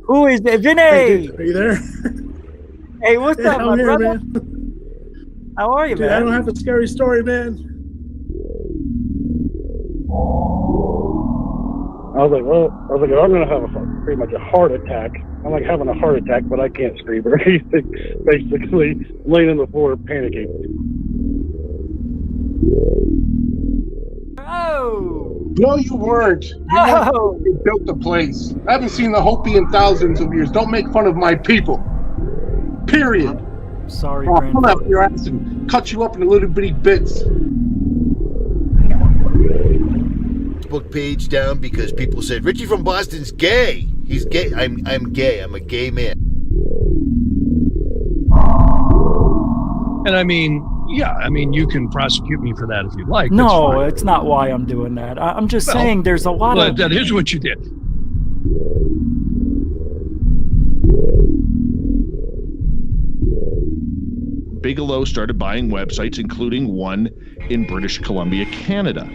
Who is it? Vinny! Hey, dude, are you there? Hey, what's up, I'm my here, brother? man. How are you, Dude, man? I don't have a scary story, man. I was like, I'm gonna have pretty much a heart attack. I'm like having a heart attack, but I can't scream or anything. Basically, laying on the floor, panicking. Oh! No, you weren't. You built the place. I haven't seen the Hopi in thousands of years. Don't make fun of my people. Period. Sorry, I'll pull grandfather. out your ass and cut you up into little bitty bits. Facebook page down because people said Richie from Boston's gay. He's gay. I'm gay. I'm a gay man. And I mean, yeah, I mean, you can prosecute me for that if you like. No, it's not why I'm doing that. I'm just saying there's a lot of... That is what you did. Bigelow started buying websites, including one in British Columbia, Canada.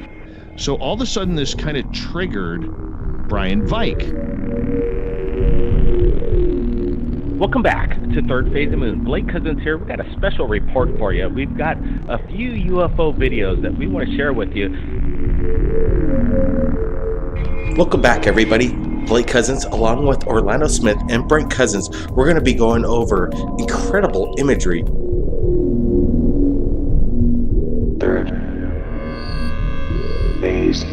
So all of a sudden, this kind of triggered Brian Vike. Welcome back to Third Phase of the Moon. Blake Cousins here. We've got a special report for you. We've got a few UFO videos that we want to share with you. Welcome back, everybody. Blake Cousins, along with Orlando Smith and Brent Cousins, we're going to be going over incredible imagery. Third phase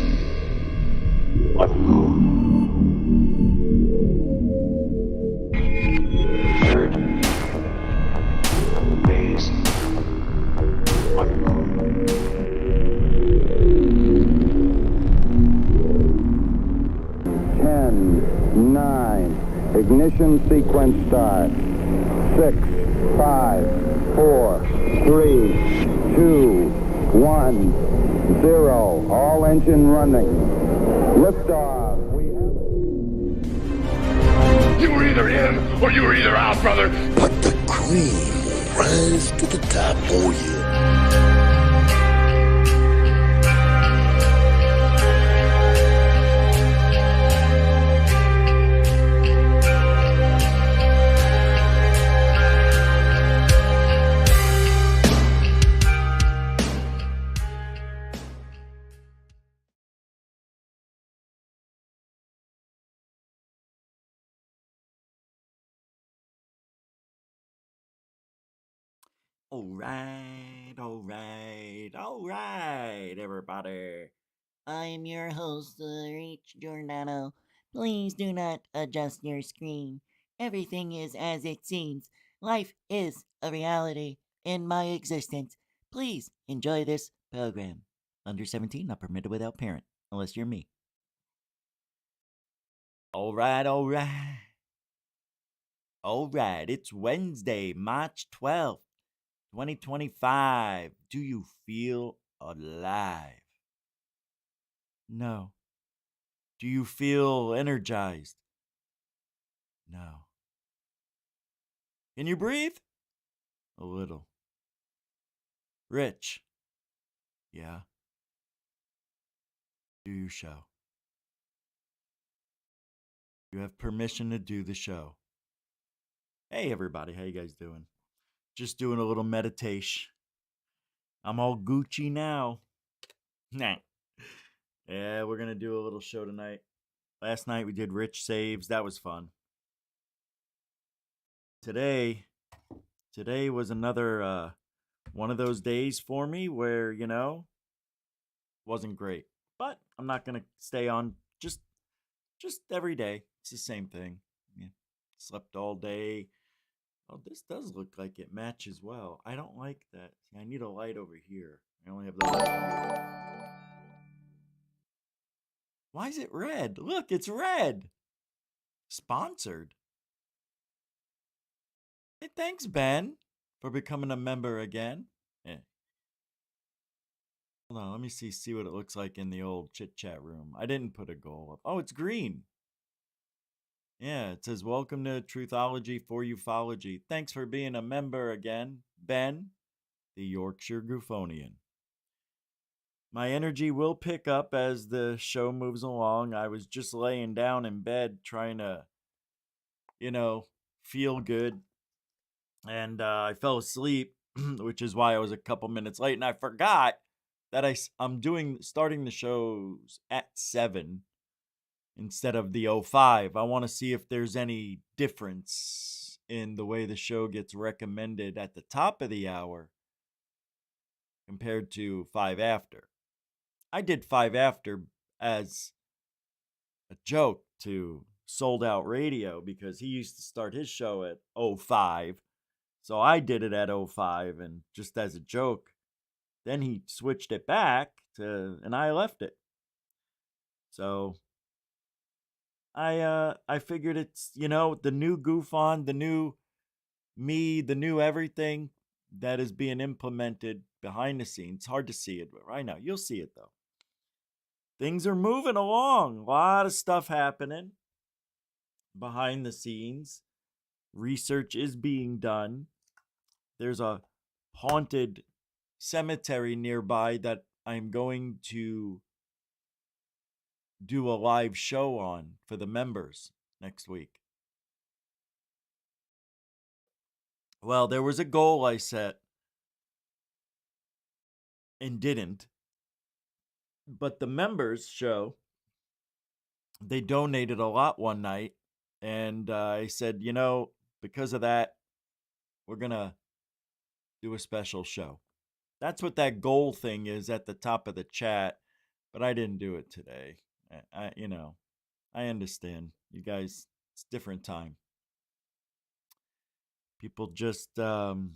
of the moon. Third phase of the moon. Ten, 9, ignition sequence start. 6, 5, 4, 3, 2, 1, 0. All engine running. Liftoff. You were either in or you were either out, brother. But the cream will rise to the top. Oh yeah. All right, everybody. I'm your host, Rich Giordano. Please do not adjust your screen. Everything is as it seems. Life is a reality in my existence. Please enjoy this program. Under 17, not permitted without parent, unless you're me. All right. It's Wednesday, March 12th, 2025. Do you feel alive? No. Do you feel energized? No. Can you breathe? A little. Rich? Yeah. Do your show. You have permission to do the show. Hey everybody, how you guys doing? Just doing a little meditation. I'm all Gucci now. Nah. Yeah, we're gonna do a little show tonight. Last night we did Rich Saves. That was fun. Today was another one of those days for me where, wasn't great. But I'm not gonna stay on just every day. It's the same thing. Yeah. Slept all day. Oh, this does look like it matches well. I don't like that. I need a light over here. I only have the light here. Why is it red? Look, it's red. Sponsored. Hey, thanks, Ben, for becoming a member again. Yeah. Hold on, let me see what it looks like in the old chit-chat room. I didn't put a goal up. Oh, it's green. Yeah, it says, welcome to Truthology for UFOlogy. Thanks for being a member again, Ben, the Yorkshire Gufonian. my energy will pick up as the show moves along. I was just laying down in bed trying to, feel good. And I fell asleep, which is why I was a couple minutes late. And I forgot that I'm starting the shows at 7 instead of the 05. I want to see if there's any difference in the way the show gets recommended at the top of the hour compared to 5 after. I did 5 after as a joke to Sold Out Radio because he used to start his show at 05. So I did it at 05 and just as a joke. Then he switched it back and I left it. So I figured it's, the new GUFON, the new me, the new everything that is being implemented behind the scenes. Hard to see it right now. You'll see it though. Things are moving along. A lot of stuff happening behind the scenes. Research is being done. There's a haunted cemetery nearby that I'm going to do a live show on for the members next week. Well, there was a goal I set and didn't. But the members show, they donated a lot one night. And I said, because of that, we're going to do a special show. That's what that goal thing is at the top of the chat. But I didn't do it today. I understand. You guys, it's different time. People just, it's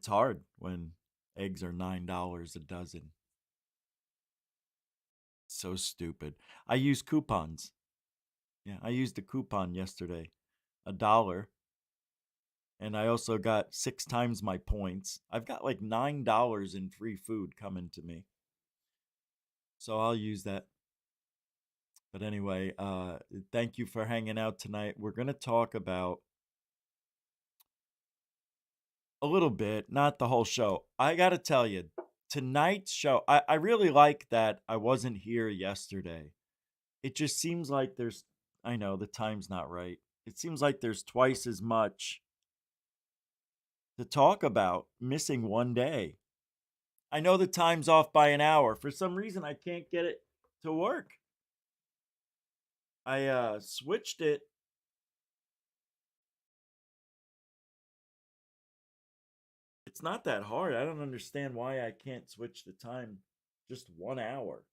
hard when eggs are $9 a dozen. So stupid. I use coupons. Yeah, I used a coupon yesterday. $1. And I also got 6 times my points. I've got like $9 in free food coming to me. So I'll use that. But anyway, thank you for hanging out tonight. We're going to talk about a little bit, not the whole show. I got to tell you, tonight's show, I really like that I wasn't here yesterday. It just seems like I know the time's not right. It seems like there's twice as much to talk about, missing one day. I know the time's off by an hour. For some reason, I can't get it to work. I switched it. It's not that hard. I don't understand why I can't switch the time just 1 hour.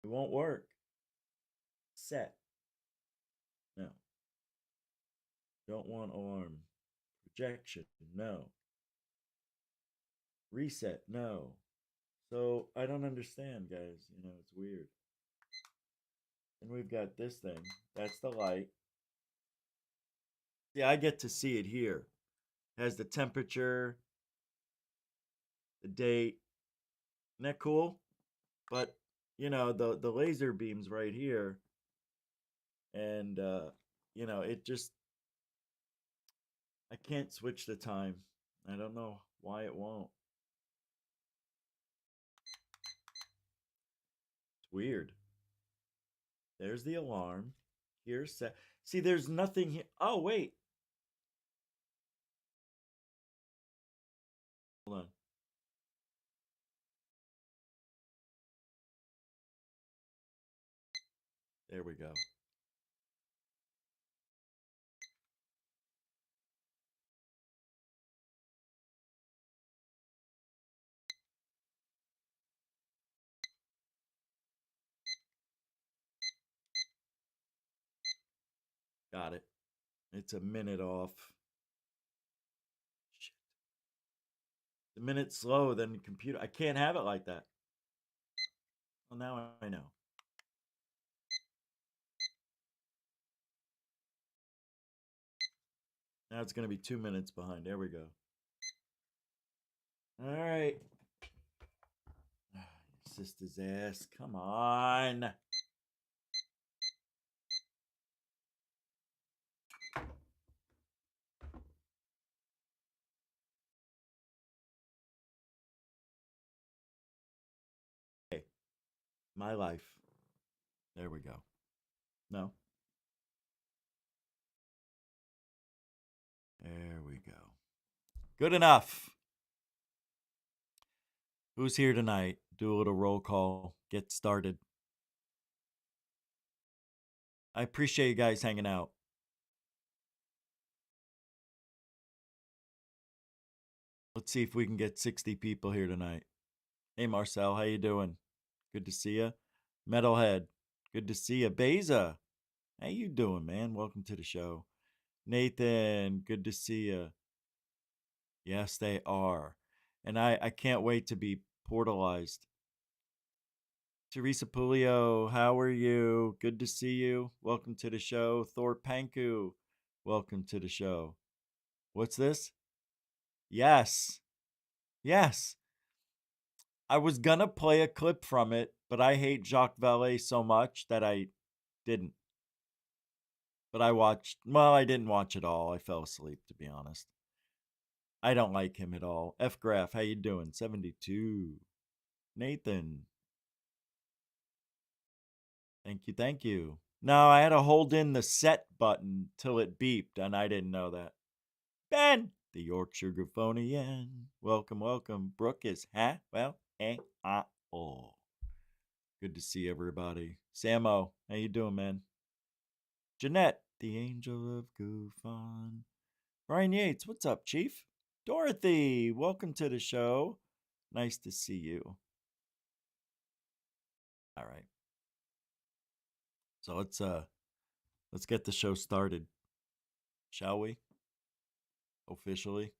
It won't work. Set. No. Don't want alarm. Projection. No. Reset. No. So I don't understand, guys. It's weird. And we've got this thing. That's the light. See, I get to see it here. It has the temperature, the date. Isn't that cool? But, the laser beam's right here. And, it just, I can't switch the time. I don't know why it won't. It's weird. There's the alarm. Here's set. See, there's nothing here. Oh, wait. Hold on. There we go. Got it. It's a minute off. Shit. The minute slow, then the computer. I can't have it like that. Well, now I know. Now it's going to be 2 minutes behind. There we go. All right. Sister's ass. Come on. My life. There we go. No. There we go. Good enough. Who's here tonight? Do a little roll call. Get started. I appreciate you guys hanging out. Let's see if we can get 60 people here tonight. Hey, Marcel, how you doing? Good to see you. Metalhead, good to see you. Beza, how you doing, man? Welcome to the show. Nathan, good to see you. Yes, they are. And I can't wait to be portalized. Teresa Pulio, how are you? Good to see you. Welcome to the show. Thor Panku, welcome to the show. What's this? Yes. Yes. I was going to play a clip from it, but I hate Jacques Vallée so much that I didn't. But I didn't watch it all. I fell asleep, to be honest. I don't like him at all. F Graph, how you doing? 72. Nathan. Thank you. No, I had to hold in the set button till it beeped, and I didn't know that. Ben, the Yorkshire Gufonian. Welcome, welcome. Brooke is, well, oh. Good to see everybody. Samo, how you doing, man? Jeanette, the angel of GUFON. Brian Yates, what's up, Chief? Dorothy, welcome to the show. Nice to see you. All right. So let's get the show started. Shall we? Officially.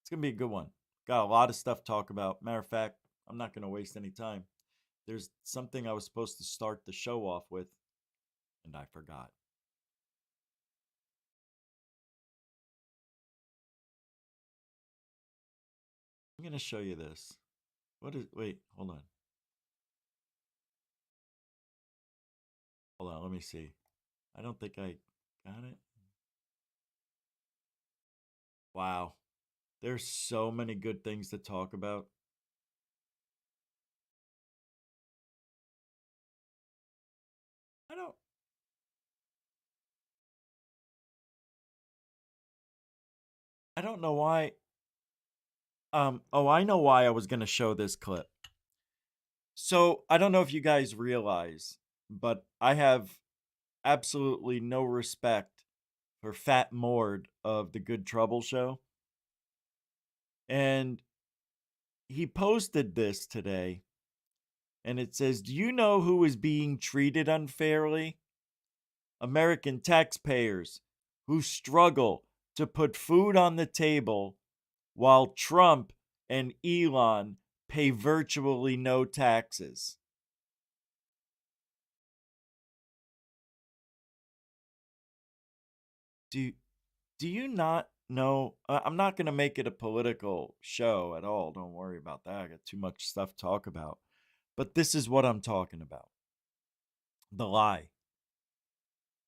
It's going to be a good one. Got a lot of stuff to talk about. Matter of fact, I'm not going to waste any time. There's something I was supposed to start the show off with, and I forgot. I'm going to show you this. Wait, hold on. Hold on, let me see. I don't think I got it. Wow. There's so many good things to talk about. I don't know why. I know why I was going to show this clip. So, I don't know if you guys realize, but I have absolutely no respect for Fat Mord of the Good Trouble Show. And he posted this today, and it says, "Do you know who is being treated unfairly? American taxpayers who struggle to put food on the table while Trump and Elon pay virtually no taxes." Do you not know? I'm not going to make it a political show at all. Don't worry about that. I got too much stuff to talk about. But this is what I'm talking about. The lie.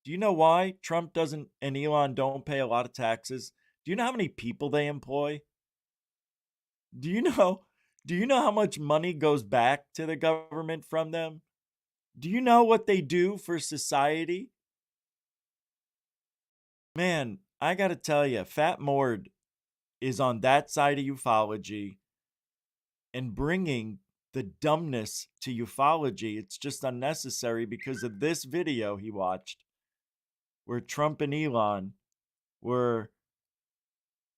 Do you know why Trump doesn't and Elon don't pay a lot of taxes? Do you know how many people they employ? Do you know how much money goes back to the government from them? Do you know what they do for society? Man, I got to tell you, Fat Mord is on that side of ufology and bringing the dumbness to ufology. It's just unnecessary because of this video he watched where Trump and Elon were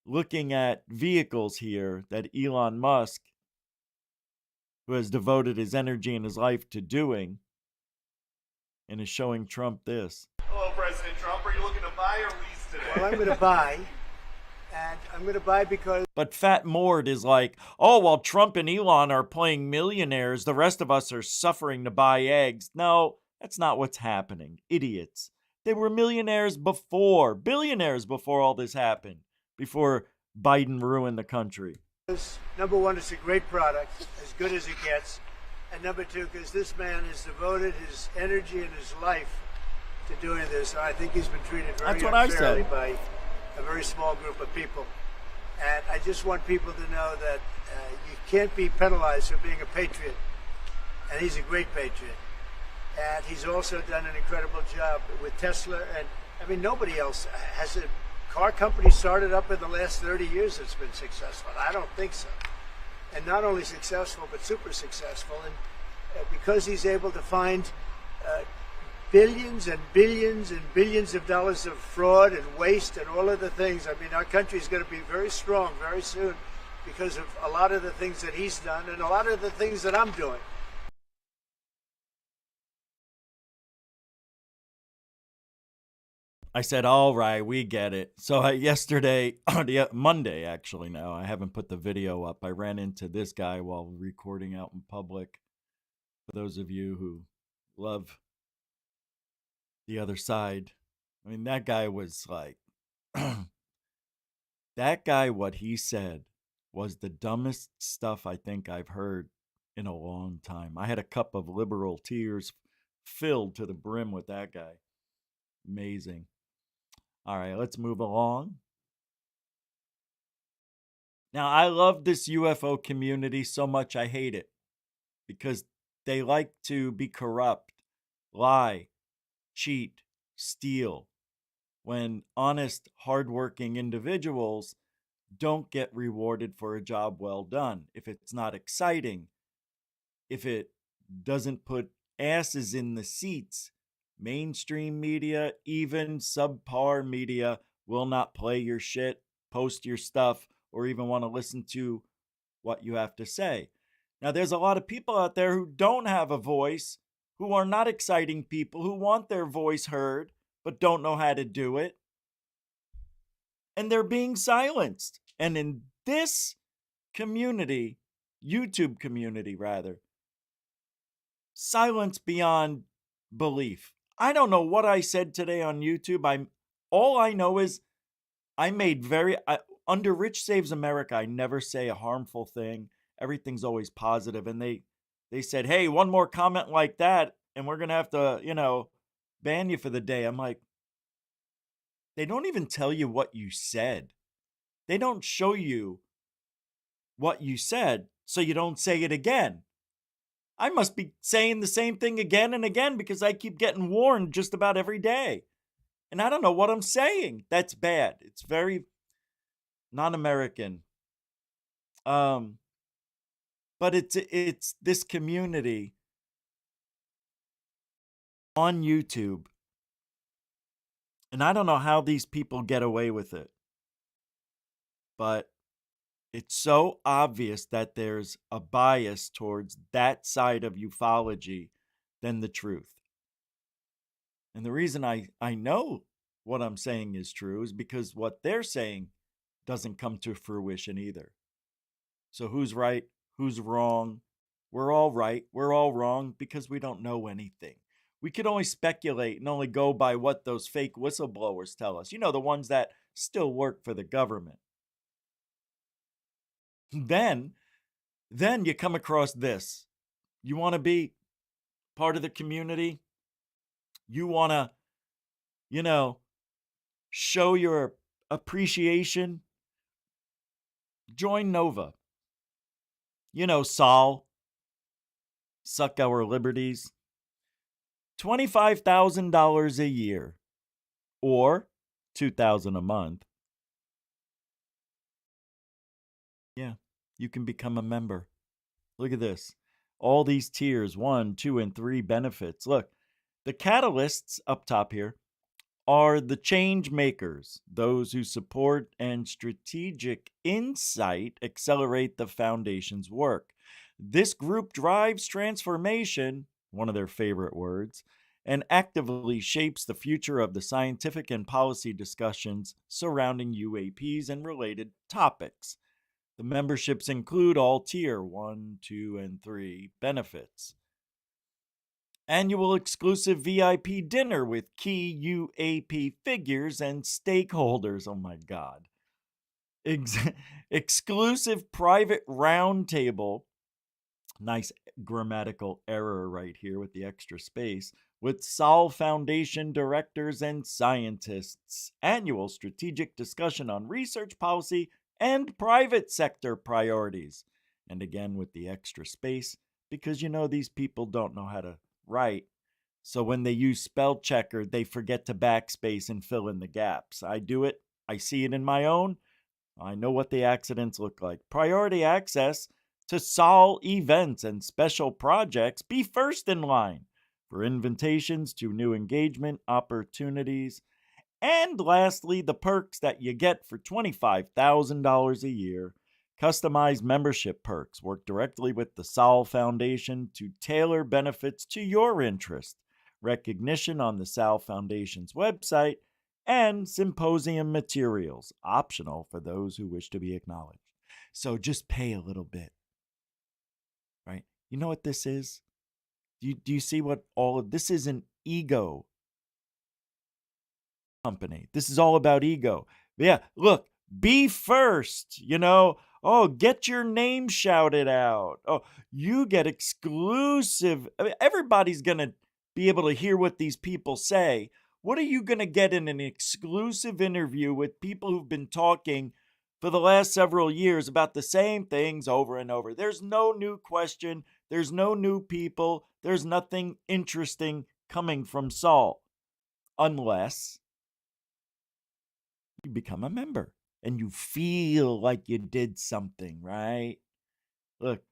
looking at vehicles here that Elon Musk, who has devoted his energy and his life to doing, and is showing Trump this. Hello, President Trump. Are you looking to buy or lease today? Well, I'm going to buy, and I'm going to buy because... But Fat Mord is like, oh, while Trump and Elon are playing millionaires, the rest of us are suffering to buy eggs. No, that's not what's happening. Idiots. They were millionaires before, billionaires before all this happened, before Biden ruined the country. Number one, it's a great product, as good as it gets. And number two, because this man has devoted his energy and his life to doing this. I think he's been treated very unfairly by a very small group of people. And I just want people to know that you can't be penalized for being a patriot. and he's a great patriot. And he's also done an incredible job with Tesla. And I mean, nobody else has a car company started up in the last 30 years that's been successful. I don't think so. And not only successful, but super successful. And because he's able to find billions and billions and billions of dollars of fraud and waste and all of the things. I mean, our country is going to be very strong very soon because of a lot of the things that he's done and a lot of the things that I'm doing. I said, all right, we get it. So yesterday, Monday actually now, I haven't put the video up. I ran into this guy while recording out in public. For those of you who love the other side, I mean, that guy was like, that guy, what he said was the dumbest stuff I think I've heard in a long time. I had a cup of liberal tears filled to the brim with that guy. Amazing. All right, let's move along. Now, I love this UFO community so much I hate it because they like to be corrupt, lie, cheat, steal, when honest, hardworking individuals don't get rewarded for a job well done. If it's not exciting, if it doesn't put asses in the seats, mainstream media, even subpar media, will not play your shit, post your stuff, or even want to listen to what you have to say. Now, there's a lot of people out there who don't have a voice, who are not exciting people, who want their voice heard, but don't know how to do it. And they're being silenced. And in this community, YouTube community rather, silence beyond belief. I don't know what I said today on YouTube. All I know is I made under Rich Saves America, I never say a harmful thing. Everything's always positive. And they said, hey, one more comment like that, and we're going to have to, ban you for the day. I'm like, they don't even tell you what you said. They don't show you what you said, so you don't say it again. I must be saying the same thing again and again because I keep getting warned just about every day. And I don't know what I'm saying. That's bad. It's very non-American. But it's this community on YouTube. And I don't know how these people get away with it. But it's so obvious that there's a bias towards that side of ufology than the truth. And the reason I know what I'm saying is true is because what they're saying doesn't come to fruition either. So who's right? Who's wrong? We're all right. We're all wrong because we don't know anything. We can only speculate and only go by what those fake whistleblowers tell us. The ones that still work for the government. Then you come across this. You want to be part of the community? You want to, show your appreciation? Join Nova. Saul, suck our liberties. $25,000 a year or $2,000 a month. Yeah, you can become a member. Look at this. All these tiers, 1, 2, and 3 benefits. Look, the catalysts up top here are the change makers, those who support and strategic insight accelerate the foundation's work. This group drives transformation, one of their favorite words, and actively shapes the future of the scientific and policy discussions surrounding UAPs and related topics. The memberships include all tier 1, 2, and 3 benefits. Annual exclusive VIP dinner with key UAP figures and stakeholders. Oh my God. Exclusive private roundtable. Nice grammatical error right here with the extra space. With Sol Foundation directors and scientists. Annual strategic discussion on research policy and private sector priorities. And again with the extra space, because these people don't know how to write. So when they use spell checker, they forget to backspace and fill in the gaps. I do it. I see it in my own. I know what the accidents look like. Priority access to SOL events and special projects. Be first in line for invitations to new engagement opportunities. And lastly, the perks that you get for $25,000 a year. Customized membership perks. Work directly with the SOL Foundation to tailor benefits to your interest. Recognition on the SOL Foundation's website, and symposium materials, optional for those who wish to be acknowledged. So just pay a little bit, right? You know what this is? Do you see what all of this is? An ego company. This is all about ego. Yeah, look, be first, Oh, get your name shouted out. Oh, you get exclusive. I mean, everybody's going to be able to hear what these people say. What are you going to get in an exclusive interview with people who've been talking for the last several years about the same things over and over? There's no new question. There's no new people. There's nothing interesting coming from SOL unless you become a member and you feel like you did something, right? Look,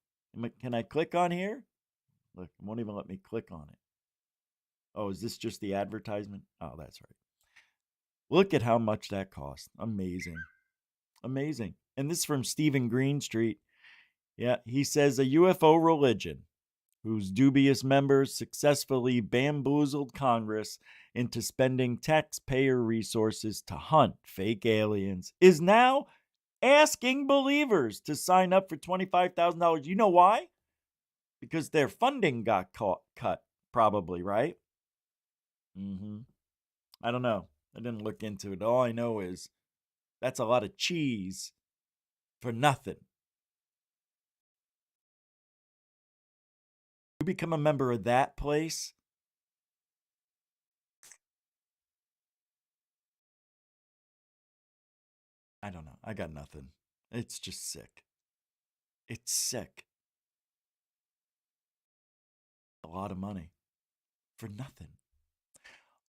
can I click on here? Look, it won't even let me click on it. Oh, is this just the advertisement? Oh, that's right. Look at how much that cost. Amazing. Amazing. And this is from Stephen Greenstreet. Yeah, he says a UFO religion whose dubious members successfully bamboozled Congress into spending taxpayer resources to hunt fake aliens is now asking believers to sign up for $25,000. You know why? Because their funding got cut, probably, right? I don't know. I didn't look into it. All I know is that's a lot of cheese for nothing. You become a member of that place. I don't know. I got nothing. It's just sick. It's sick. A lot of money for nothing.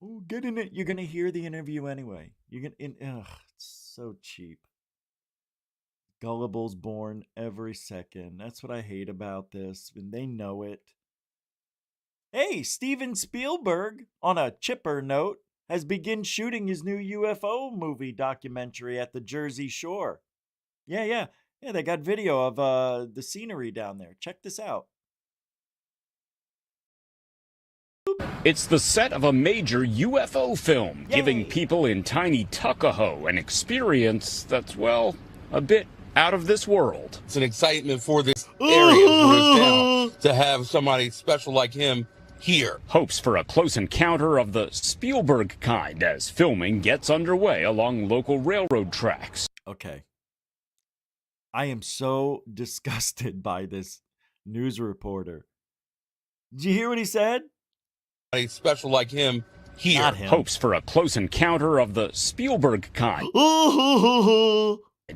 Oh, get in it. You're going to hear the interview anyway. It's so cheap. Gullibles born every second. That's what I hate about this. And they know it. Hey, Steven Spielberg, on a chipper note, has begun shooting his new UFO movie documentary at the Jersey Shore. Yeah, they got video of the scenery down there. Check this out. It's the set of a major UFO film, giving people in tiny Tuckahoe an experience that's, well, a bit out of this world. It's an excitement for this area, for this town, to have somebody special like him here. Hopes for a close encounter of the Spielberg kind as filming gets underway along local railroad tracks. Okay. I am so disgusted by this news reporter. Did you hear what he said? A special like him here. Not him. Hopes for a close encounter of the Spielberg kind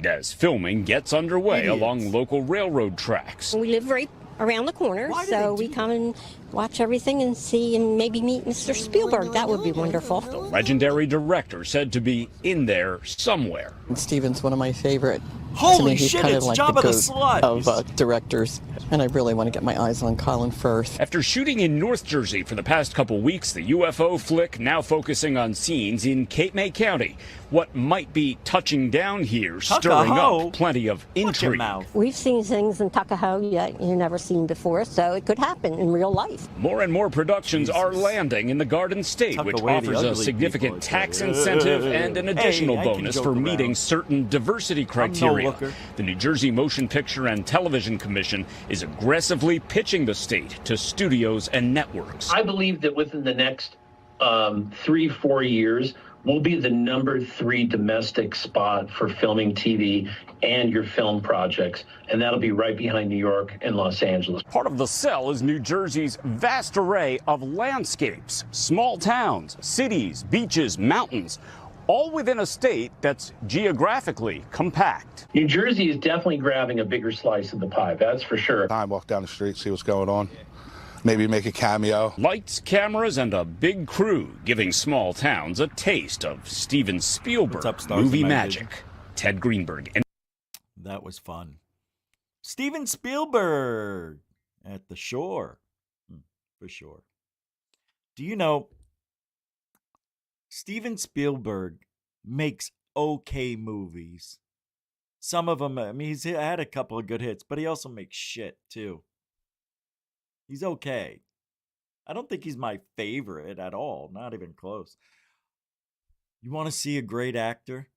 as filming gets underway along local railroad tracks. We live right around the corner, so we come and watch everything and see and maybe meet Mr. Spielberg. That would be wonderful. The legendary director said to be in there somewhere. And Steven's one of my favorite. Holy he's shit, kind it's of like Jabba the the Slut. Of directors, and I really want to get my eyes on Colin Firth. After shooting in North Jersey for the past couple weeks, the UFO flick now focusing on scenes in Cape May County. What might be touching down here, stirring up plenty of intrigue. We've seen things in Tuckahoe that you've never seen before, so it could happen in real life. More and more productions are landing in the Garden State, which offers a significant tax incentive and an additional bonus for meeting certain diversity criteria. The New Jersey Motion Picture and Television Commission is aggressively pitching the state to studios and networks. I believe that within the next 3-4 years, we'll be the #3 domestic spot for filming TV and your film projects, and that'll be right behind New York and Los Angeles. Part of the sell is New Jersey's vast array of landscapes, small towns, cities, beaches, mountains, all within a state that's geographically compact. New Jersey is definitely grabbing a bigger slice of the pie, that's for sure. I walk down the street, see what's going on. Maybe make a cameo. Lights, cameras, and a big crew giving small towns a taste of Steven Spielberg movie magic. Ted Greenberg. And that was fun. Steven Spielberg at the shore. For sure. Do you know Steven Spielberg makes okay movies? Some of them, I mean, he's had a couple of good hits, but he also makes shit too. He's okay. I don't think he's my favorite at all. Not even close. You want to see a great actor?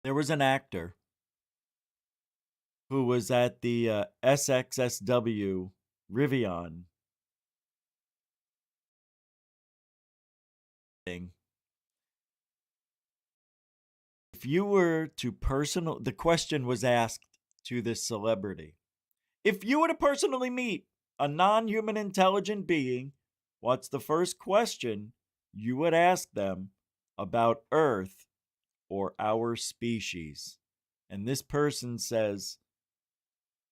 There was an actor who was at the SXSW Rivian thing. If you were to the question was asked to this celebrity, if you were to personally meet a non-human intelligent being, what's the first question you would ask them about Earth or our species? And this person says,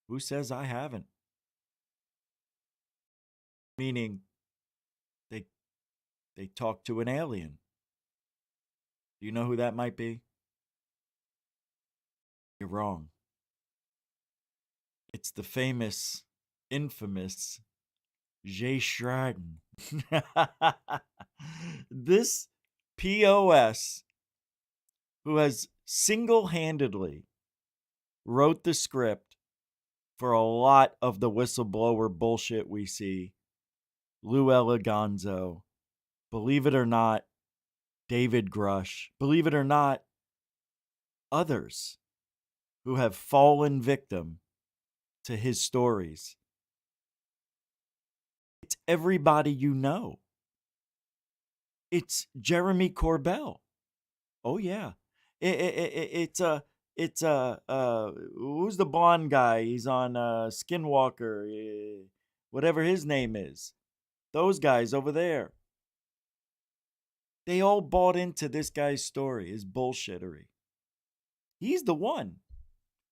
who says I haven't? Meaning they talk to an alien. Do you know who that might be? You're wrong. It's the famous, infamous Jay Stratton. This POS, who has single-handedly wrote the script for a lot of the whistleblower bullshit we see. Lou Eligonzo, believe it or not, David Grush, believe it or not, others who have fallen victim to his stories. It's everybody you know. It's Jeremy Corbell. Oh yeah. It's who's the blonde guy? He's on Skinwalker, whatever his name is. Those guys over there. They all bought into this guy's story, his bullshittery. He's the one.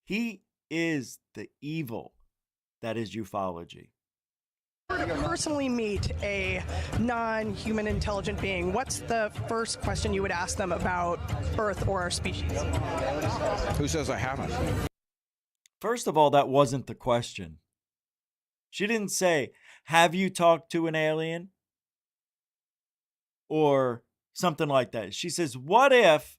He is the evil that is ufology. If you were to personally meet a non-human intelligent being, what's the first question you would ask them about Earth or our species? Who says I haven't? First of all, that wasn't the question. She didn't say, have you talked to an alien? Or something like that. She says, what if?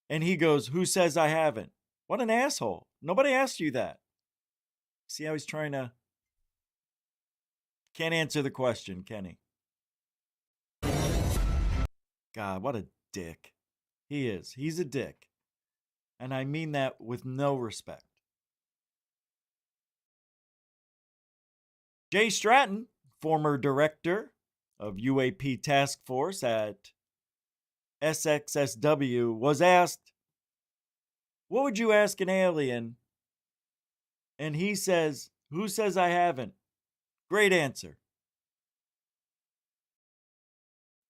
And he goes, who says I haven't? What an asshole. Nobody asked you that. See how he's trying to... Can't answer the question, can he? God, what a dick. He is. He's a dick. And I mean that with no respect. Jay Stratton, former director of UAP Task Force at SXSW, was asked, what would you ask an alien? And he says, who says I haven't? Great answer.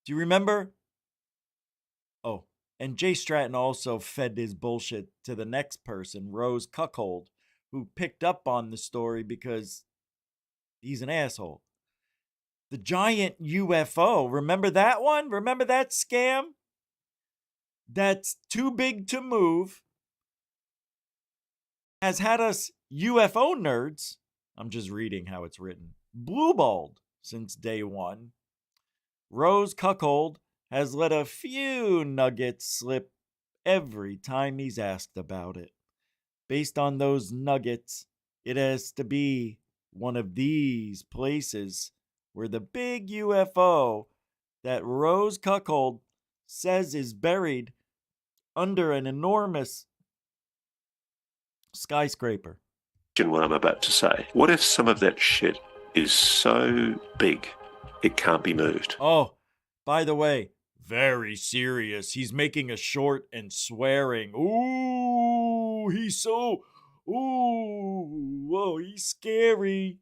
Do you remember? Oh, and Jay Stratton also fed his bullshit to the next person, Rose Cuckold, who picked up on the story because he's an asshole. The giant UFO, remember that one? Remember that scam? That's too big to move. Has had us UFO nerds, I'm just reading how it's written, blueballed since day one. Rose Cuckold has let a few nuggets slip every time he's asked about it. Based on those nuggets, it has to be one of these places where the big UFO that Rose Cuckold says is buried under an enormous skyscraper. What I'm about to say. What if some of that shit is so big it can't be moved? Oh, by the way, very serious. He's making a short and swearing. Ooh, he's so... Ooh, whoa, he's scary.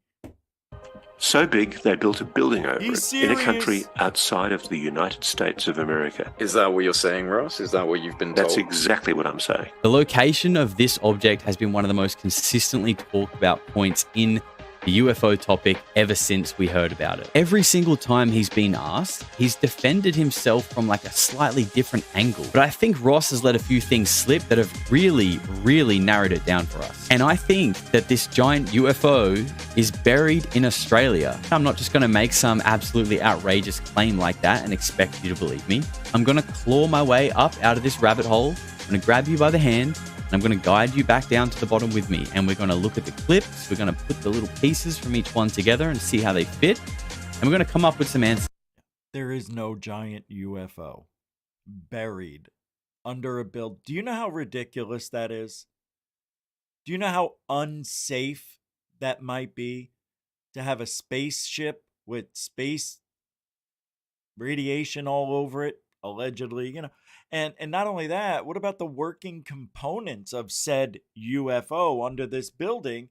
So big, they built a building over He's it in a country serious. outside of the United States of America. Is that what you're saying, Ross? Is that what you've been told? That's exactly what I'm saying. The location of this object has been one of the most consistently talked about points in the UFO topic ever since we heard about it. Every single time he's been asked, he's defended himself from like a slightly different angle. But I think Ross has let a few things slip that have really narrowed it down for us. And I think that this giant UFO is buried in Australia. I'm not just going to make some absolutely outrageous claim like that and expect you to believe me. I'm going to claw my way up out of this rabbit hole. I'm going to grab you by the hand. I'm going to guide you back down to the bottom with me, and we're going to look at the clips. We're going to put the little pieces from each one together and see how they fit, and we're going to come up with some answers. There is no giant UFO buried under a build. Do you know how ridiculous that is? Do you know how unsafe that might be to have a spaceship with space radiation all over it, allegedly, you know? And not only that, what about the working components of said UFO under this building?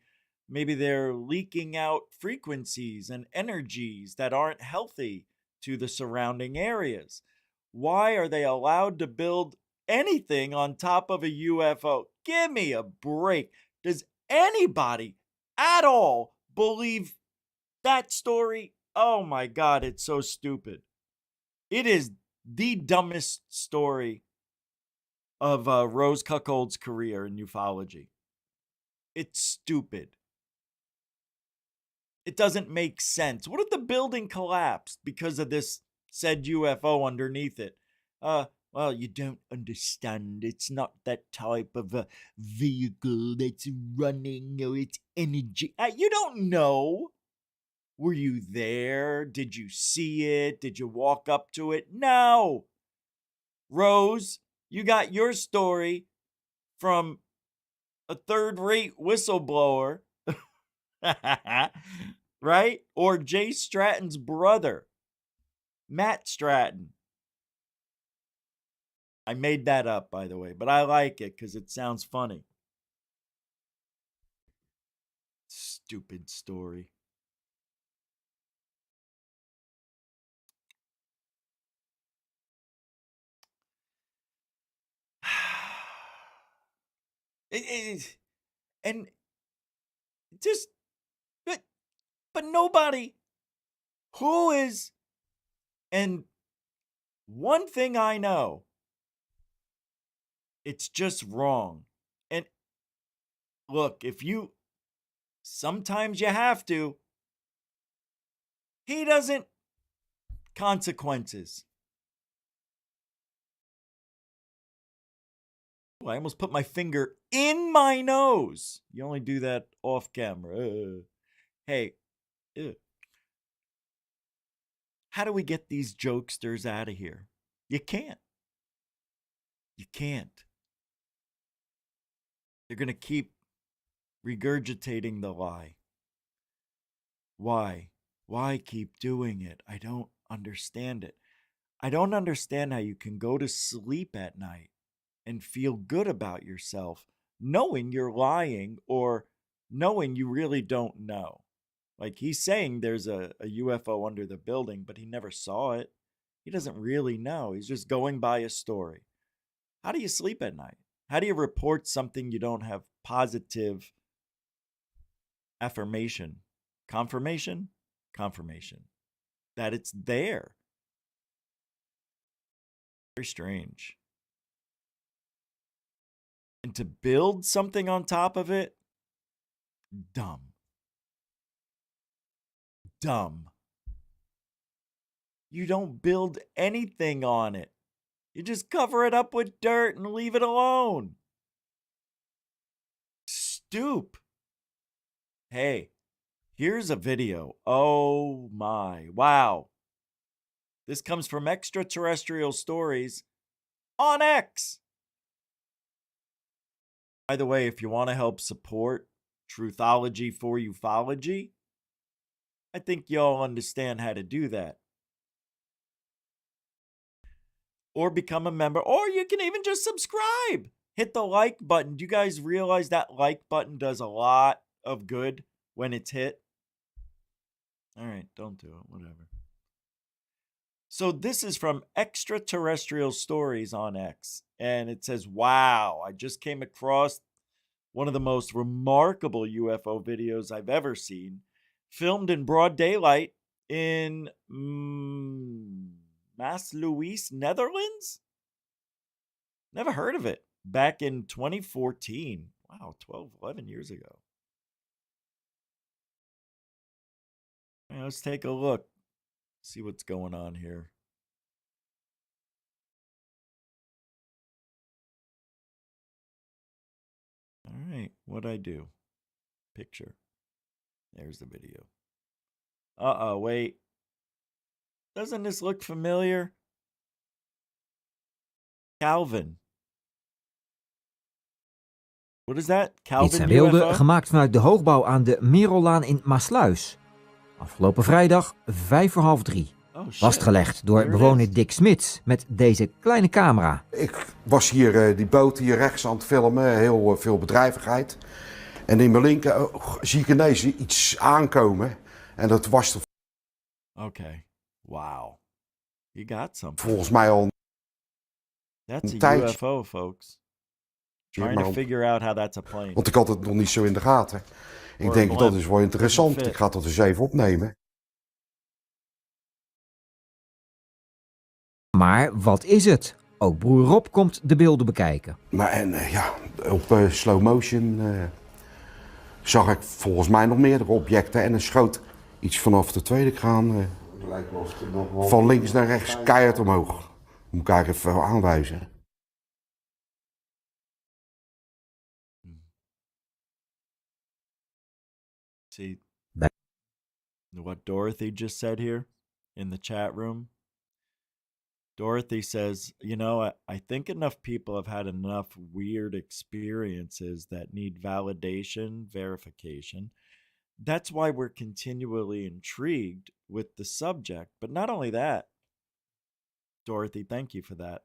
Maybe they're leaking out frequencies and energies that aren't healthy to the surrounding areas. Why are they allowed to build anything on top of a UFO? Give me a break. Does anybody at all believe that story? Oh my God, it's so stupid. It is the dumbest story of Rose Cuckold's career in ufology. It's stupid. It doesn't make sense. What if the building collapsed because of this said UFO underneath it? Well, you don't understand. It's not that type of a vehicle that's running or it's energy. You don't know. Were you there? Did you see it? Did you walk up to it? No. Rose, you got your story from a third-rate whistleblower, right? Or Jay Stratton's brother, Matt Stratton. I made that up, by the way, but I like it because it sounds funny. Stupid story. And just, but nobody who is, and one thing I know, it's just wrong. And look, sometimes you have to, he doesn't, consequences. I almost put my finger in my nose. You only do that off camera. Hey, how do we get these jokesters out of here? You can't. You can't. They're going to keep regurgitating the lie. Why? Why keep doing it? I don't understand it. I don't understand how you can go to sleep at night and feel good about yourself knowing you're lying or knowing you really don't know. Like, he's saying there's a UFO under the building, but he never saw it. He doesn't really know. He's just going by a story. How do you sleep at night? How do you report something you don't have positive affirmation? Confirmation that it's there. Very strange. And to build something on top of it, dumb. You don't build anything on it. You just cover it up with dirt and leave it alone. Stoop. Hey, here's a video. Oh my, wow. This comes from Extraterrestrial Stories on X. By the way, if you want to help support Truthology for Ufology, I think y'all understand how to do that. Or become a member, or you can even just subscribe. Hit the like button. Do you guys realize that like button does a lot of good when it's hit? All right, don't do it. Whatever. So this is from Extraterrestrial Stories on X. And it says, wow, I just came across one of the most remarkable UFO videos I've ever seen, filmed in broad daylight in Maasluis, Netherlands? Never heard of it. Back in 2014. Wow, 11 years ago. All right, let's take a look. See what's going on here. All right, what'd I do? Picture. There's the video. Uh-oh, wait. Doesn't this look familiar? Calvin. What is that? Calvin Dit zijn beelden UFO? gemaakt vanuit de hoogbouw aan de Merellaan in Maasluis. Afgelopen vrijdag, 2:45. Vastgelegd door bewoner Dick Smits met deze kleine camera. Ik was hier die boot hier rechts aan het filmen, heel veel bedrijvigheid. En in mijn linker zie ik ineens iets aankomen. En dat was er Okay. Wow. You got something. volgens mij al That's een a tijdje. UFO, folks. Trying to maar- figure out how that's a plane. Want ik had het nog niet zo in de gaten. Ik Or a denk, dat blimp. is wel interessant. Doesn't Ik fit. ga dat eens even opnemen. Maar wat is het? Ook broer Rob komt de beelden bekijken. Maar en ja, op slow motion zag ik volgens mij nog meerdere objecten. En er schoot iets vanaf de tweede kraan van links naar rechts keihard omhoog. Moet ik elkaar even aanwijzen. See what Dorothy just said here in the chat room? Dorothy says, you know, I think enough people have had enough weird experiences that need validation, verification. That's why we're continually intrigued with the subject. But not only that, Dorothy, thank you for that.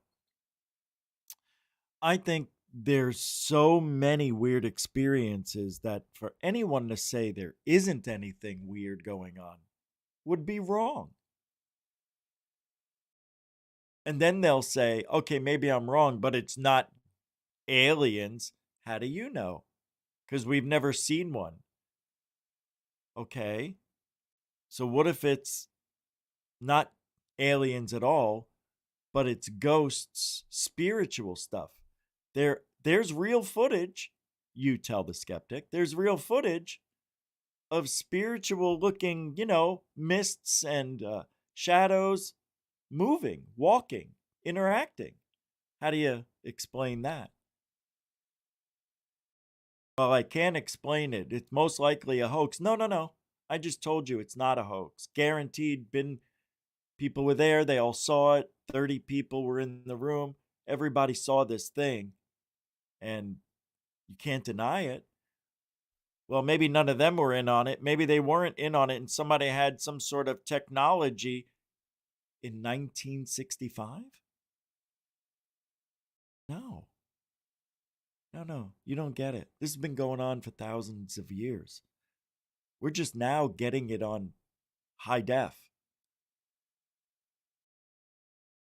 I think there's so many weird experiences that for anyone to say there isn't anything weird going on would be wrong. And then they'll say, okay, maybe I'm wrong, but it's not aliens. How do you know? Because we've never seen one. Okay. So what if it's not aliens at all, but it's ghosts, spiritual stuff? There's real footage, you tell the skeptic, there's real footage of spiritual looking, you know, mists and shadows moving, walking, interacting. How do you explain that? Well, I can't explain it. It's most likely a hoax. No. I just told you it's not a hoax. Guaranteed, people were there. They all saw it. 30 people were in the room. Everybody saw this thing. And you can't deny it. Well, maybe none of them were in on it. Maybe they weren't in on it and somebody had some sort of technology in 1965? No. You don't get it. This has been going on for thousands of years. We're just now getting it on high def.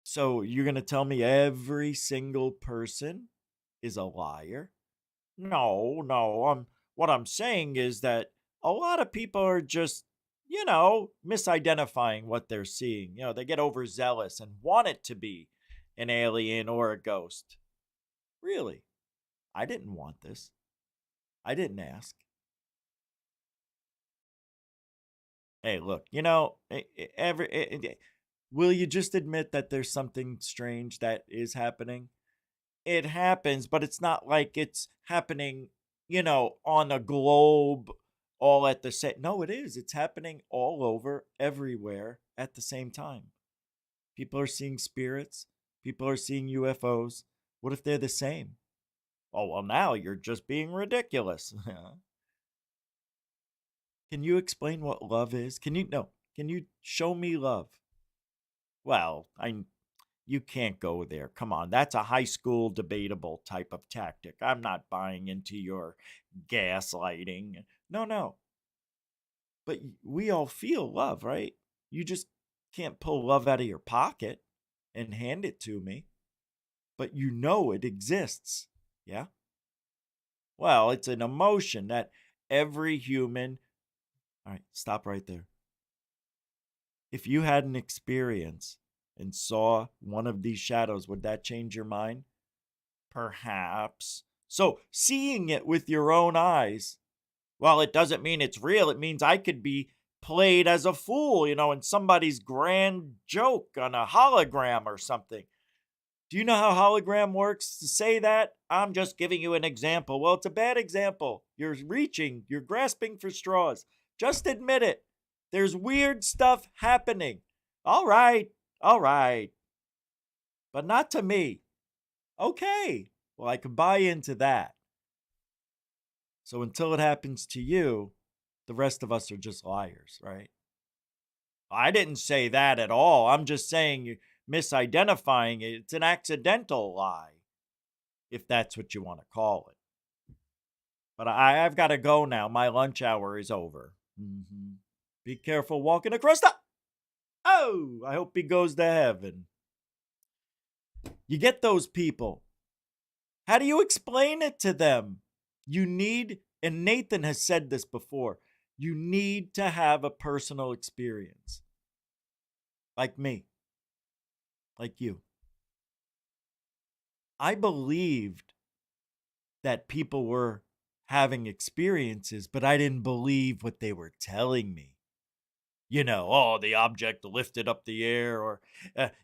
So you're going to tell me every single person is a liar? No. What I'm saying is that a lot of people are just, you know, misidentifying what they're seeing. You know, they get overzealous and want it to be an alien or a ghost. Really? I didn't want this. I didn't ask. Hey, look, you know, will you just admit that there's something strange that is happening? It happens, but it's not like it's happening, you know, on a globe all at the same. No, it is. It's happening all over, everywhere at the same time. People are seeing spirits. People are seeing UFOs. What if they're the same? Oh, well, now you're just being ridiculous. Can you explain what love is? Can you show me love? Well, you can't go there. Come on, that's a high school debatable type of tactic. I'm not buying into your gaslighting. No. But we all feel love, right? You just can't pull love out of your pocket and hand it to me. But you know it exists. Yeah? Well, it's an emotion that every human... All right, stop right there. If you had an experience and saw one of these shadows, would that change your mind? Perhaps. So, seeing it with your own eyes, well, it doesn't mean it's real. It means I could be played as a fool, in somebody's grand joke on a hologram or something. Do you know how hologram works? To say that, I'm just giving you an example. Well, it's a bad example. You're grasping for straws. Just admit it. There's weird stuff happening. All right. But not to me. Okay. Well, I can buy into that. So until it happens to you, the rest of us are just liars, right? I didn't say that at all. I'm just saying you're misidentifying it. It's an accidental lie, if that's what you want to call it. But I've got to go now. My lunch hour is over. Be careful walking across the... Oh, I hope he goes to heaven. You get those people. How do you explain it to them? You need, and Nathan has said this before, you need to have a personal experience. Like me. Like you. I believed that people were having experiences, but I didn't believe what they were telling me. The object lifted up the air, or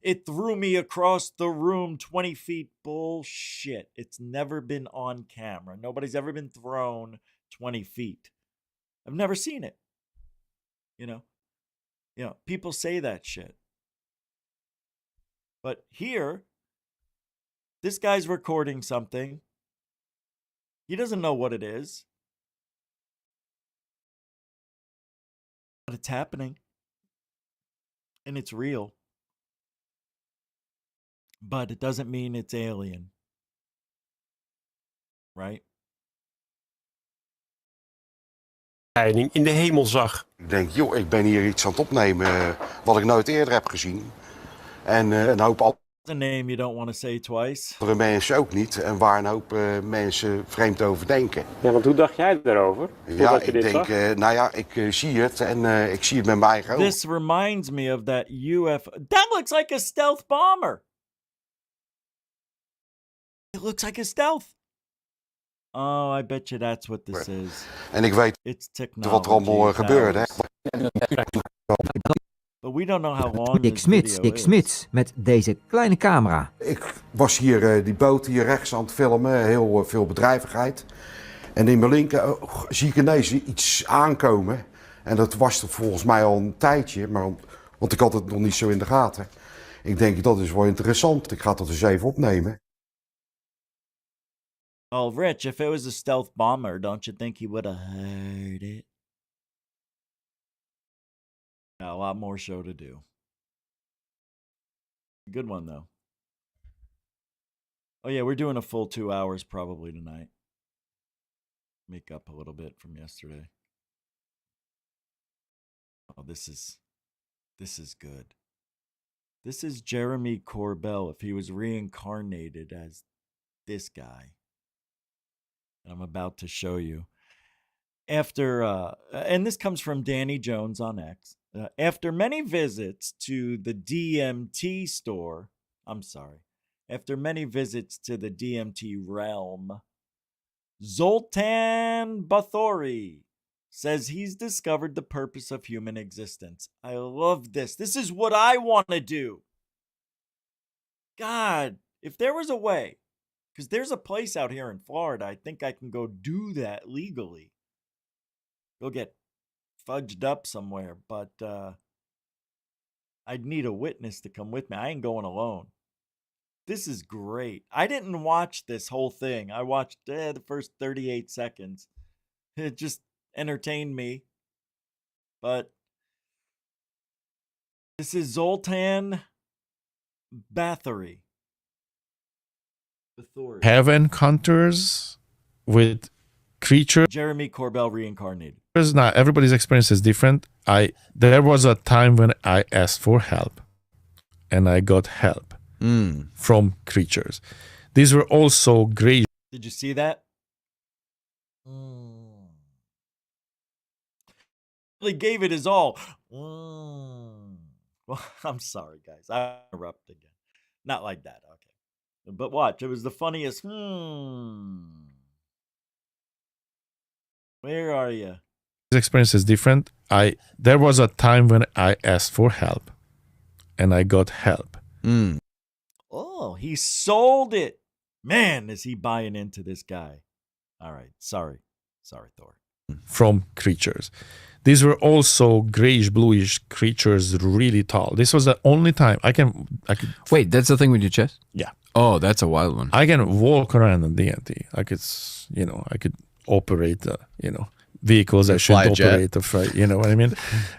it threw me across the room 20 feet. Bullshit. It's never been on camera. Nobody's ever been thrown 20 feet. I've never seen it. People say that shit. But here, this guy's recording something. He doesn't know what it is. But it's happening. And it's real. But it doesn't mean it's alien. Right? In de hemel zag. Ik denk, joh, ik ben hier iets aan het opnemen wat ik nooit eerder heb gezien. En een hoop a name you don't want to say twice. andere mensen ook niet. En waar een hoop mensen vreemd over denken. Ja, want hoe dacht jij erover? Ja, ik denk, ik zie het en ik zie het met mijn eigen ogen. This reminds me of that UFO. That looks like a stealth bomber. It looks like a stealth. Oh, I bet you that's what this is. En ik weet wat er allemaal gebeurde. But we don't know how long Dick Smits met deze kleine camera. Ik was hier die boot hier rechts aan het filmen, heel veel bedrijvigheid. En in mijn linker zie ik ineens iets aankomen. En dat was er volgens mij al een tijdje, want ik had het nog niet zo in de gaten. Ik denk, dat is wel interessant. Ik ga dat eens even opnemen. Oh, Rich, if it was a stealth bomber, don't you think he would have heard it? Yeah, a lot more show to do. Good one, though. Oh, yeah, we're doing a full 2 hours probably tonight. Make up a little bit from yesterday. Oh, this is good. This is Jeremy Corbell if he was reincarnated as this guy. And I'm about to show you. After, and this comes from Danny Jones on X. After many visits to the DMT store, after many visits to the DMT realm, Zoltan Bathory says he's discovered the purpose of human existence. I love this. This is what I want to do. God, if there was a way, because there's a place out here in Florida, I think I can go do that legally. Go get fudged up somewhere, but I'd need a witness to come with me. I ain't going alone. This is great. I didn't watch this whole thing. I watched the first 38 seconds. It just entertained me. But this is Zoltan Bathory. Have encounters with creatures. Jeremy Corbell reincarnated. Now, everybody's experience is different. There was a time when I asked for help, and I got help from creatures. These were also great. Did you see that? Really gave it his all. Well, I'm sorry, guys. I interrupt again. Not like that. Okay. But watch. It was the funniest. Where are you? His experience is different. There was a time when I asked for help, and I got help. Oh, he sold it. Man, is he buying into this guy? All right. Sorry, Thor. From creatures. These were also grayish, bluish creatures, really tall. This was the only time I could. Wait, that's the thing with your chest? Yeah. Oh, that's a wild one. I can walk around on DNT. I could operate vehicles I should operate, you know what I mean?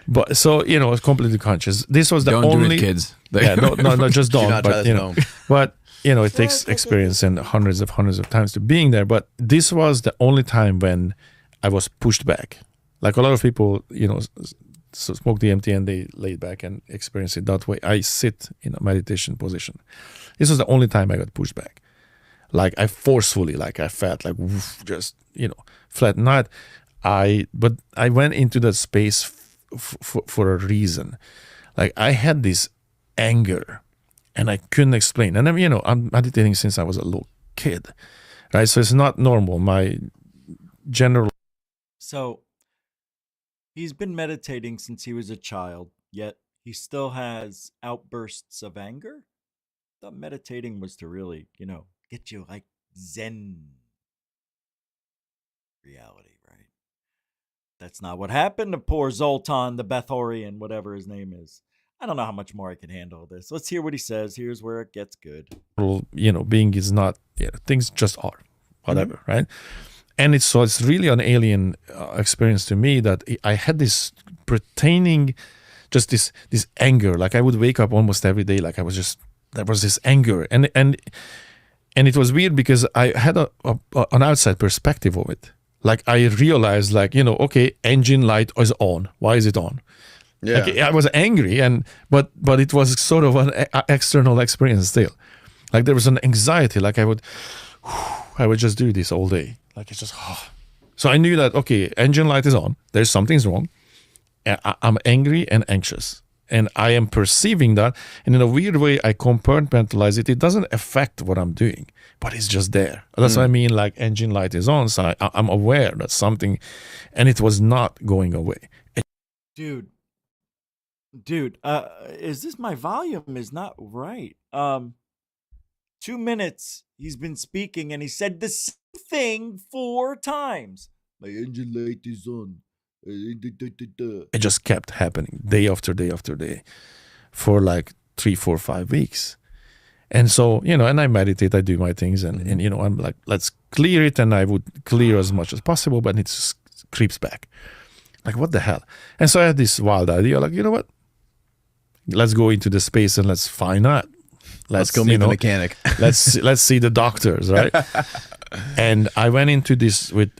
But so, it's completely conscious. This was the don't only... do it, kids. Yeah, no, just don't. Do not but, it takes experience and hundreds of times to being there. But this was the only time when I was pushed back. Like a lot of people, smoke DMT and they lay back and experience it that way. I sit in a meditation position. This was the only time I got pushed back. Like I forcefully, like I felt like just, flat. But I went into that space for a reason. Like I had this anger and I couldn't explain. And I'm meditating since I was a little kid, right? So it's not normal. My general... So he's been meditating since he was a child, yet he still has outbursts of anger? I thought meditating was to really, get you like Zen reality, right? That's not what happened to poor Zoltan, the Bethorian, whatever his name is. I don't know how much more I can handle this. Let's hear what he says. Here's where it gets good. Being is not, things just are, whatever, right? And it's really an alien experience to me that I had this pertaining, just this anger. Like I would wake up almost every day, like there was this anger. And it was weird because I had an outside perspective of it. Like I realized, okay, engine light is on. Why is it on? Yeah, like, I was angry, but it was sort of an external experience still. Like there was an anxiety. Like I would just do this all day. Like it's just, So I knew that, okay, engine light is on. There's something's wrong. I'm angry and anxious. And I am perceiving that. And in a weird way, I compartmentalize it. It doesn't affect what I'm doing, but it's just there. That's what I mean, like engine light is on. So I'm aware that something, and it was not going away. Dude, is this my volume is not right? 2 minutes he's been speaking and he said the same thing 4 times. My engine light is on. It just kept happening day after day after day for like 3, 4, 5 weeks. And so, and I meditate, I do my things and I'm like, let's clear it. And I would clear as much as possible, but it just creeps back. Like, what the hell? And so I had this wild idea, like, you know what? Let's go into the space and let's find out. Let's go meet the mechanic. let's see the doctors, right? And I went into this with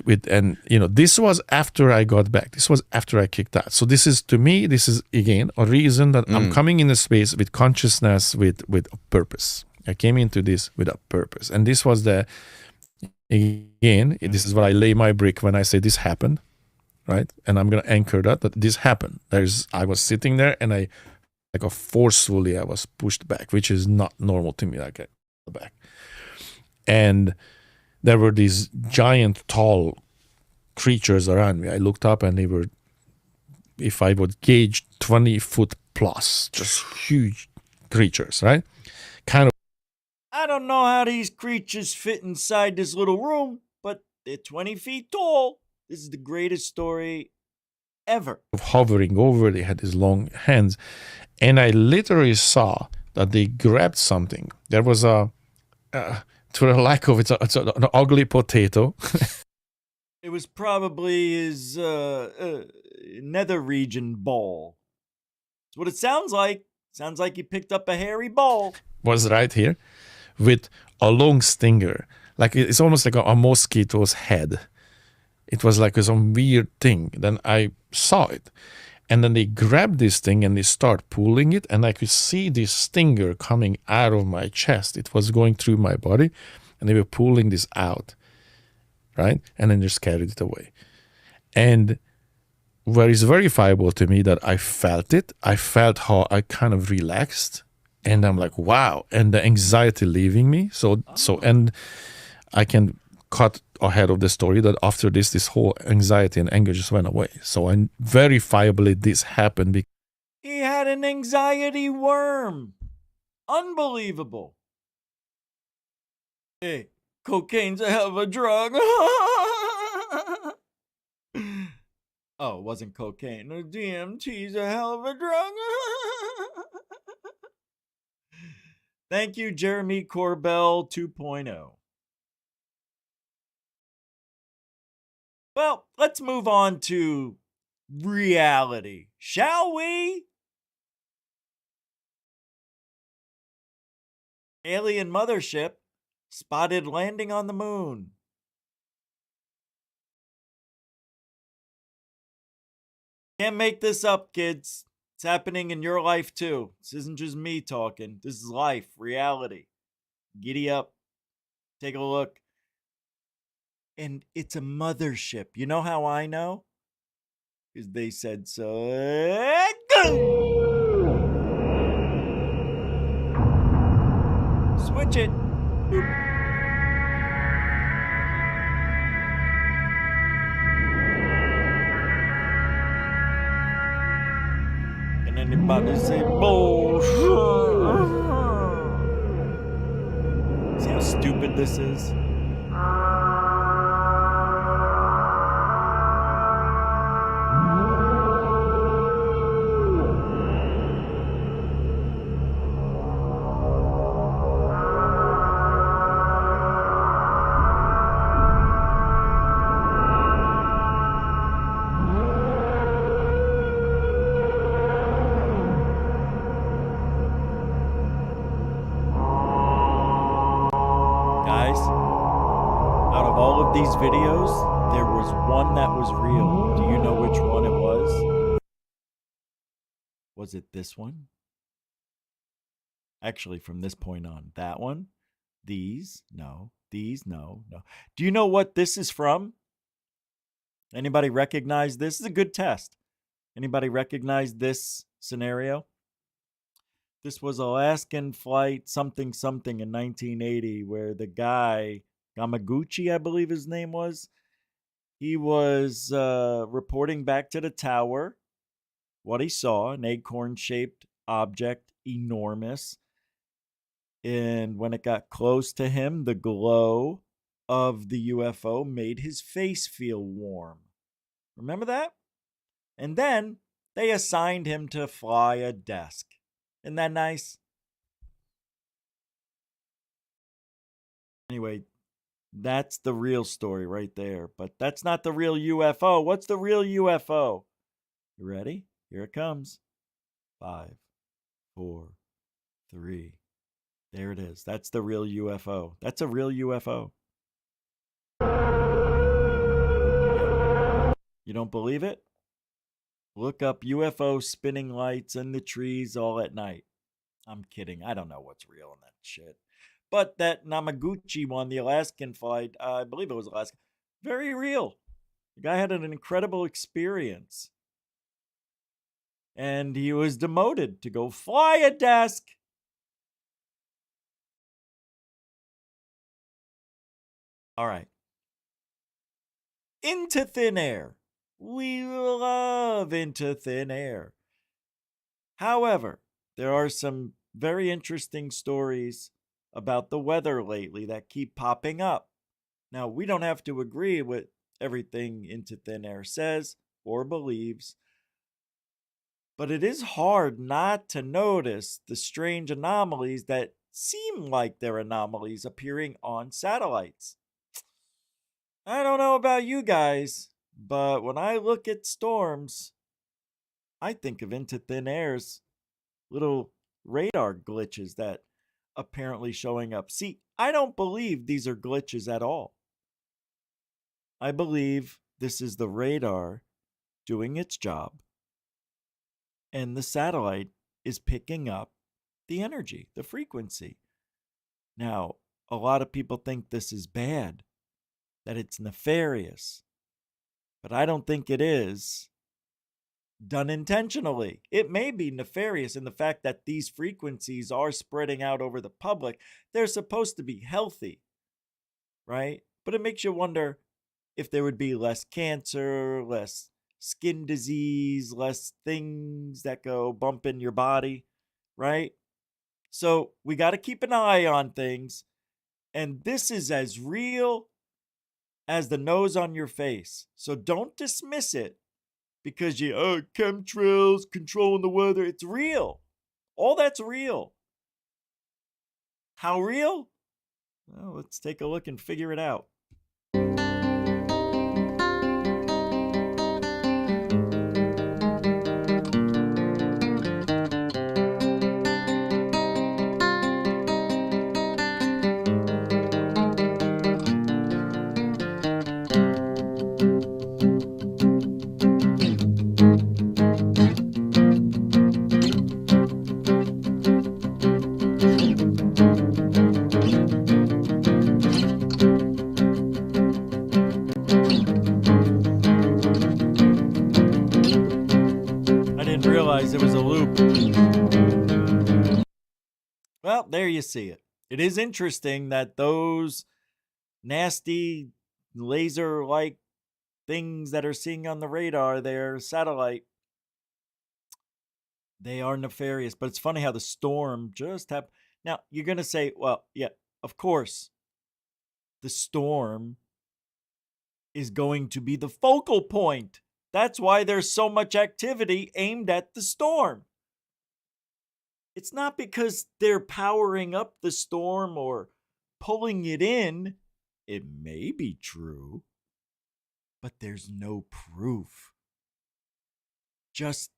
this was after I got back. This was after I kicked out. So this is again a reason that I'm coming in a space with consciousness, with a purpose. I came into this with a purpose, and this was this is where I lay my brick when I say this happened, right? And I'm gonna anchor that this happened. I was sitting there and I forcefully I was pushed back, which is not normal to me. Like I back, and there were these giant, tall creatures around me. I looked up and they were, if I would gauge, 20 foot plus, just huge creatures, right? I don't know how these creatures fit inside this little room, but they're 20 feet tall. This is the greatest story ever. Hovering over, they had these long hands. And I literally saw that they grabbed something. There was to the lack of it's an ugly potato. It was probably his nether region ball. That's what it sounds like. Sounds like he picked up a hairy ball. Was right here with a long stinger. Like it's almost like a mosquito's head. It was like some weird thing. Then I saw it. And then they grabbed this thing and they start pulling it. And I could see this stinger coming out of my chest. It was going through my body. And they were pulling this out. Right? And then just carried it away. And where is verifiable to me that I felt it. I felt how I kind of relaxed. And I'm like, wow. And the anxiety leaving me. So and I can cut ahead of the story that after this whole anxiety and anger just went away. So I verifiably this happened. He had an anxiety worm. Unbelievable. Hey, cocaine's a hell of a drug. Oh, it wasn't cocaine. DMT's a hell of a drug. Thank you, Jeremy Corbell 2.0. Well, let's move on to reality, shall we? Alien mothership spotted landing on the moon. Can't make this up, kids. It's happening in your life too. This isn't just me talking. This is life, reality. Giddy up. Take a look. And it's a mothership. You know how I know? Because they said so. Switch it. Boop. Can anybody say bullshit? See how stupid this is? These videos, there was one that was real. Do you know which one it was? Was it this one? Actually, from this point on, that one, these, no, these, no. Do you know what this is from? Anybody recognize this? This is a good test. Anybody recognize this scenario? This was Alaskan flight something in 1980 where the guy, Yamaguchi, I believe his name was. He was reporting back to the tower what he saw, an acorn-shaped object, enormous. And when it got close to him, the glow of the UFO made his face feel warm. Remember that? And then they assigned him to fly a desk. Isn't that nice? Anyway, that's the real story right there. But that's not the real UFO. What's the real UFO? You ready? Here it comes. 5, 4, 3. There it is. That's the real UFO. That's a real UFO. You don't believe it? Look up UFO spinning lights in the trees all at night. I'm kidding. I don't know what's real in that shit. But that Yamaguchi one, the Alaskan flight, I believe it was Alaska, very real. The guy had an incredible experience. And he was demoted to go fly a desk. All right. Into thin air. We love into thin air. However, there are some very interesting stories about the weather lately that keep popping up. Now, we don't have to agree with everything Into Thin Air says or believes, but it is hard not to notice the strange anomalies that seem like they're anomalies appearing on satellites. I don't know about you guys, but when I look at storms, I think of Into Thin Air's little radar glitches that apparently showing up. See, I don't believe these are glitches at all. I believe this is the radar doing its job, and the satellite is picking up the energy, the frequency. Now, a lot of people think this is bad, that it's nefarious, but I don't think it is done intentionally. It may be nefarious in the fact that these frequencies are spreading out over the public. They're supposed to be healthy, right? But it makes you wonder if there would be less cancer, less skin disease, less things that go bump in your body, right? So we got to keep an eye on things. And this is as real as the nose on your face. So don't dismiss it because chemtrails, controlling the weather. It's real. All that's real. How real? Well, let's take a look and figure it out. It was a loop. Well, there you see it. It is interesting that those nasty laser-like things that are seeing on the radar, their satellite, they are nefarious. But it's funny how the storm just happened. Now, you're going to say, well, yeah, of course, the storm is going to be the focal point. That's why there's so much activity aimed at the storm. It's not because they're powering up the storm or pulling it in. It may be true, but there's no proof. Just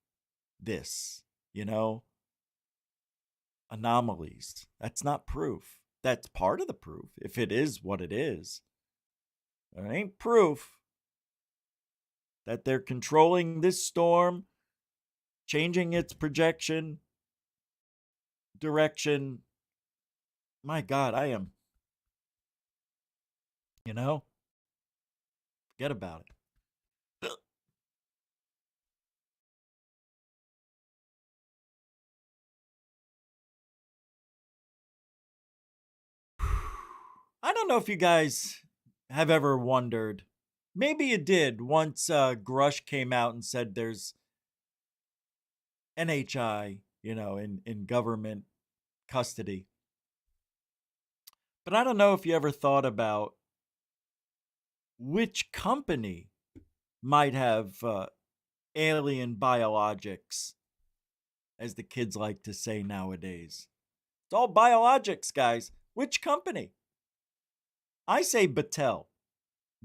this, anomalies. That's not proof. That's part of the proof, if it is what it is. It ain't proof that they're controlling this storm, changing its projection, direction. My God, I am, forget about it. I don't know if you guys have ever wondered. Maybe you did once Grush came out and said there's NHI, in government custody. But I don't know if you ever thought about which company might have alien biologics, as the kids like to say nowadays. It's all biologics, guys. Which company? I say Battelle.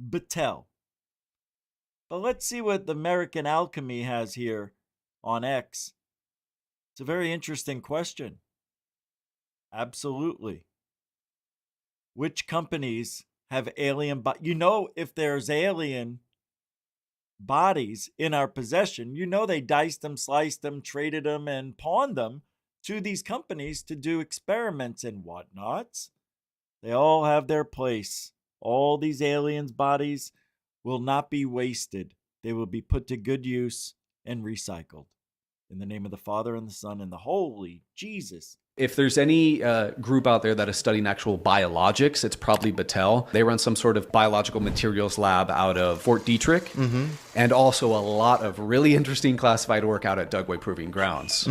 Battelle. But let's see what the American Alchemy has here on X. It's a very interesting question. Absolutely. Which companies have alien if there's alien bodies in our possession, they diced them, sliced them, traded them, and pawned them to these companies to do experiments and whatnots. They all have their place. All these aliens' bodies will not be wasted. They will be put to good use and recycled. In the name of the Father, and the Son, and the Holy Jesus. If there's any group out there that is studying actual biologics, it's probably Battelle. They run some sort of biological materials lab out of Fort Detrick, and also a lot of really interesting classified work out at Dugway Proving Grounds.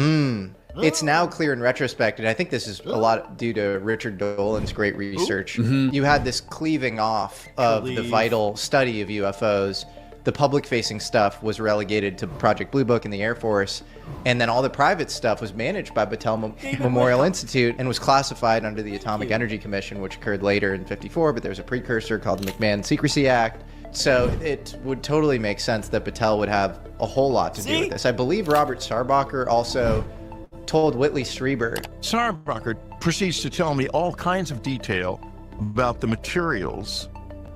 It's now clear in retrospect, and I think this is a lot due to Richard Dolan's great research. You had this cleaving off of the vital study of UFOs. The public-facing stuff was relegated to Project Blue Book in the Air Force, and then all the private stuff was managed by Battelle Memorial Institute and was classified under the Atomic Energy Commission, which occurred later in '54, but there's a precursor called the McMahon Secrecy Act. So it would totally make sense that Battelle would have a whole lot to do with this. I believe Robert Sarbacher also told Whitley Strieber. Sarbacher proceeds to tell me all kinds of detail about the materials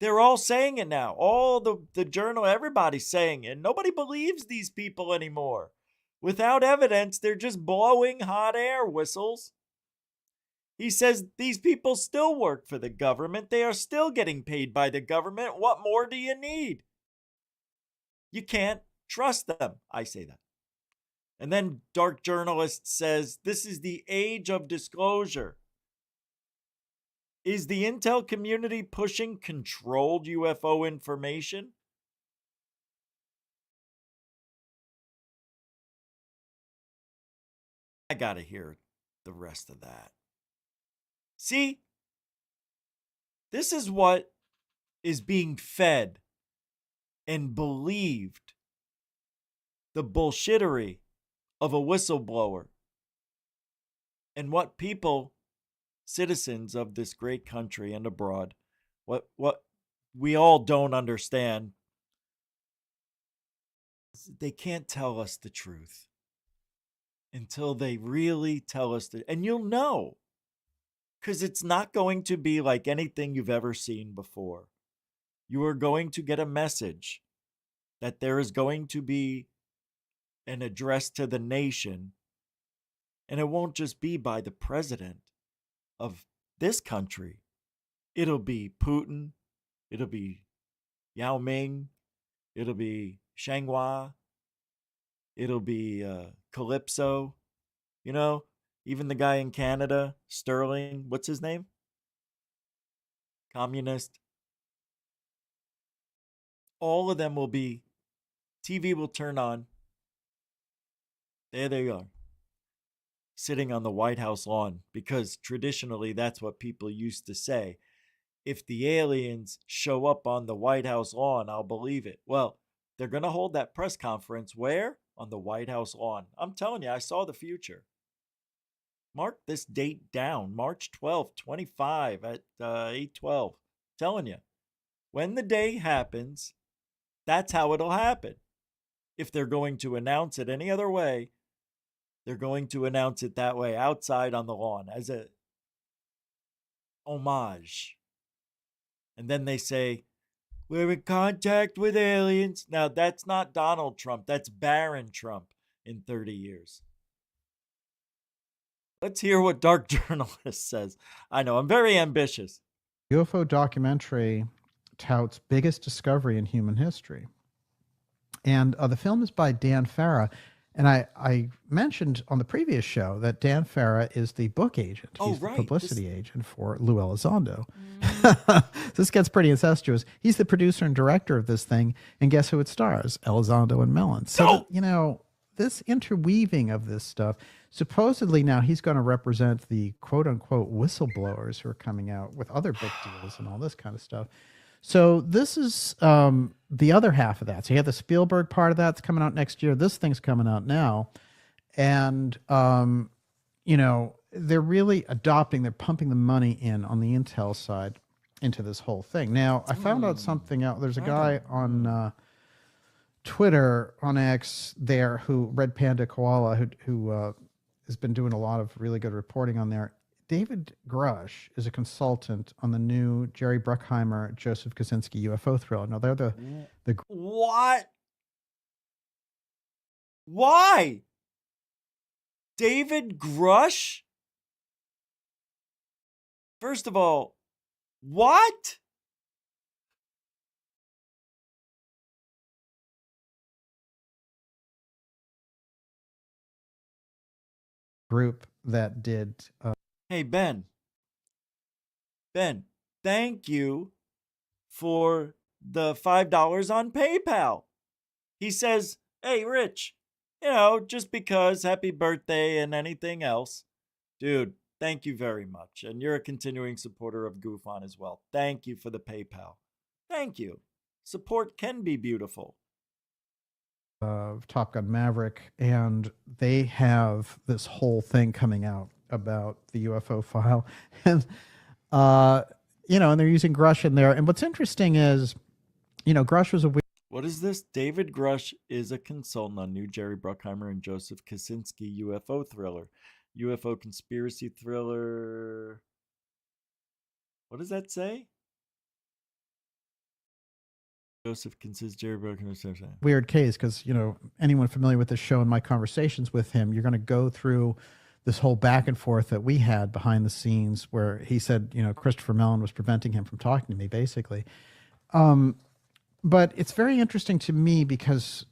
They're all saying it now. All the journal, everybody's saying it. Nobody believes these people anymore. Without evidence, they're just blowing hot air whistles. He says these people still work for the government. They are still getting paid by the government. What more do you need? You can't trust them. I say that. And then Dark Journalist says this is the age of disclosure. Is the intel community pushing controlled UFO information? I gotta hear the rest of that. See, this is what is being fed and believed. The bullshittery of a whistleblower. And what people, citizens of this great country and abroad, what we all don't understand, they can't tell us the truth until they really tell us and you'll know, because it's not going to be like anything you've ever seen before. You are going to get a message that there is going to be an address to the nation, and it won't just be by the president of this country. It'll be Putin, it'll be Yao Ming, it'll be Shanghua, it'll be Calypso, you know, even the guy in Canada, Sterling, what's his name? Communist. All of them will be, TV will turn on. There they are, sitting on the White House lawn, because traditionally that's what people used to say. If the aliens show up on the White House lawn, I'll believe it. Well, they're going to hold that press conference where? On the White House lawn. I'm telling you, I saw the future. Mark this date down, March 12th, 25 at 8:12. Telling you, when the day happens, that's how it'll happen. If they're going to announce it any other way, they're going to announce it that way, outside on the lawn, as a homage. And then they say, we're in contact with aliens. Now, that's not Donald Trump. That's Barron Trump in 30 years. Let's hear what Dark Journalist says. I know, I'm very ambitious. UFO documentary touts biggest discovery in human history. And the film is by Dan Farah. And I mentioned on the previous show that Dan Farah is the book agent. He's the publicity agent for Lou Elizondo. This gets pretty incestuous. He's the producer and director of this thing. And guess who it stars? Elizondo and Mellon. So, you know, this interweaving of this stuff, supposedly now he's going to represent the quote-unquote whistleblowers who are coming out with other book deals and all this kind of stuff. So this is the other half of that. So you have the Spielberg part of that's coming out next year. This thing's coming out now. And, you know, they're really adopting, they're pumping the money in on the Intel side into this whole thing. Now, I found out something out. There's a guy on Twitter, on X there, who, Red Panda Koala, who has been doing a lot of really good reporting on there. David Grush is a consultant on the new Jerry Bruckheimer, Joseph Kosinski UFO thriller. Now, they're the What? Why? David Grush? First of all, what? group that did... Hey, Ben, thank you for the $5 on PayPal. He says, hey, Rich, you know, just because, happy birthday and anything else. Dude, thank you very much. And you're a continuing supporter of GUFON as well. Thank you for the PayPal. Thank you. Support can be beautiful. Of Top Gun Maverick, and they have this whole thing coming out about the UFO file, and you know, and they're using Grush in there. And what's interesting is, you know, Grush was a... What is this? David Grush is a consultant on new Jerry Bruckheimer and Joseph Kosinski UFO thriller, UFO conspiracy thriller. What does that say? Joseph considers Jerry Broken. Weird case because, you know, anyone familiar with this show and my conversations with him, you're going to go through this whole back and forth that we had behind the scenes where he said, you know, Christopher Mellon was preventing him from talking to me, basically. But it's very interesting to me because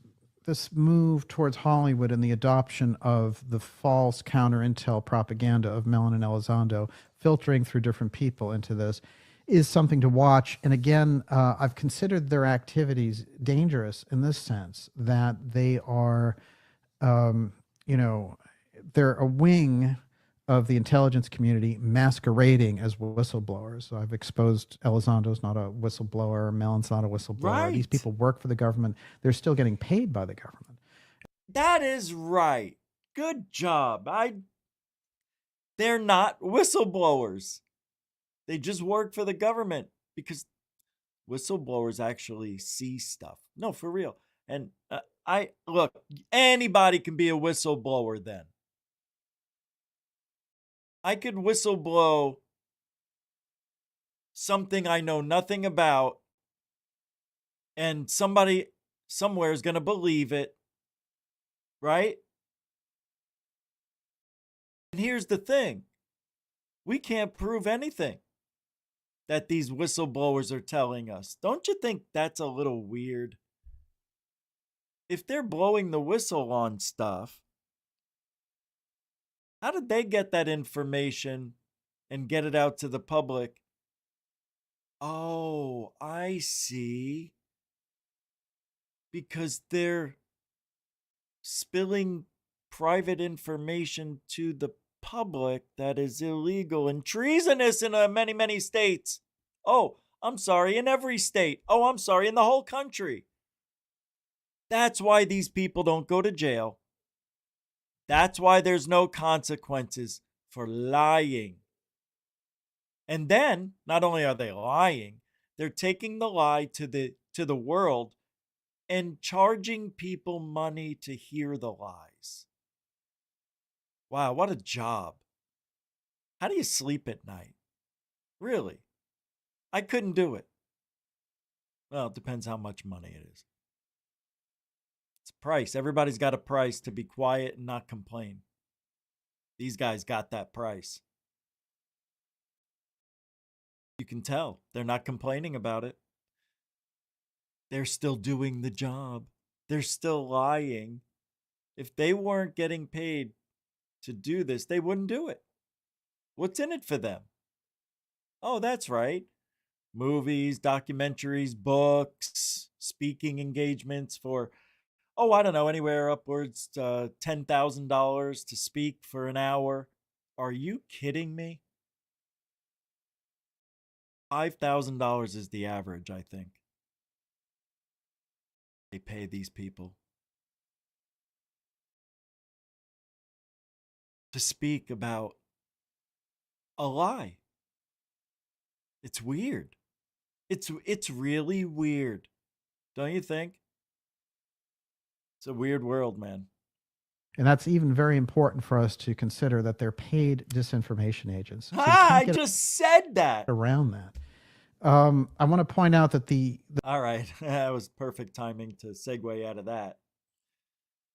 this move towards Hollywood and the adoption of the false counter-intel propaganda of Mellon and Elizondo filtering through different people into this is something to watch. And again, I've considered their activities dangerous in this sense that they are, you know, they're a wing of the intelligence community masquerading as whistleblowers. So I've exposed Elizondo's not a whistleblower, Mellon's not a whistleblower. Right. These people work for the government. They're still getting paid by the government. That is right. Good job. They're not whistleblowers. They just work for the government because whistleblowers actually see stuff. No, for real. And look, anybody can be a whistleblower then. I could whistleblow something I know nothing about, and somebody somewhere is going to believe it, right? And here's the thing. We can't prove anything that these whistleblowers are telling us. Don't you think that's a little weird? If they're blowing the whistle on stuff, how did they get that information and get it out to the public? Oh, I see. Because they're spilling private information to the public that is illegal and treasonous in many, many states. Oh, I'm sorry, in every state. Oh, I'm sorry, in the whole country. That's why these people don't go to jail. That's why there's no consequences for lying. And then, not only are they lying, they're taking the lie to the world and charging people money to hear the lies. Wow, what a job. How do you sleep at night? Really? I couldn't do it. Well, it depends how much money it is. It's a price. Everybody's got a price to be quiet and not complain. These guys got that price. You can tell they're not complaining about it. They're still doing the job. They're still lying. If they weren't getting paid to do this, they wouldn't do it. What's in it for them? Oh, that's right. Movies, documentaries, books, speaking engagements for, I don't know, anywhere upwards to $10,000 to speak for an hour. Are you kidding me? $5,000 is the average, I think. They pay these people to speak about a lie. It's weird. It's really weird. Don't you think? It's a weird world, man. And that's even very important for us to consider that they're paid disinformation agents. So I just said that. Around that. I want to point out that all right, that was perfect timing to segue out of that.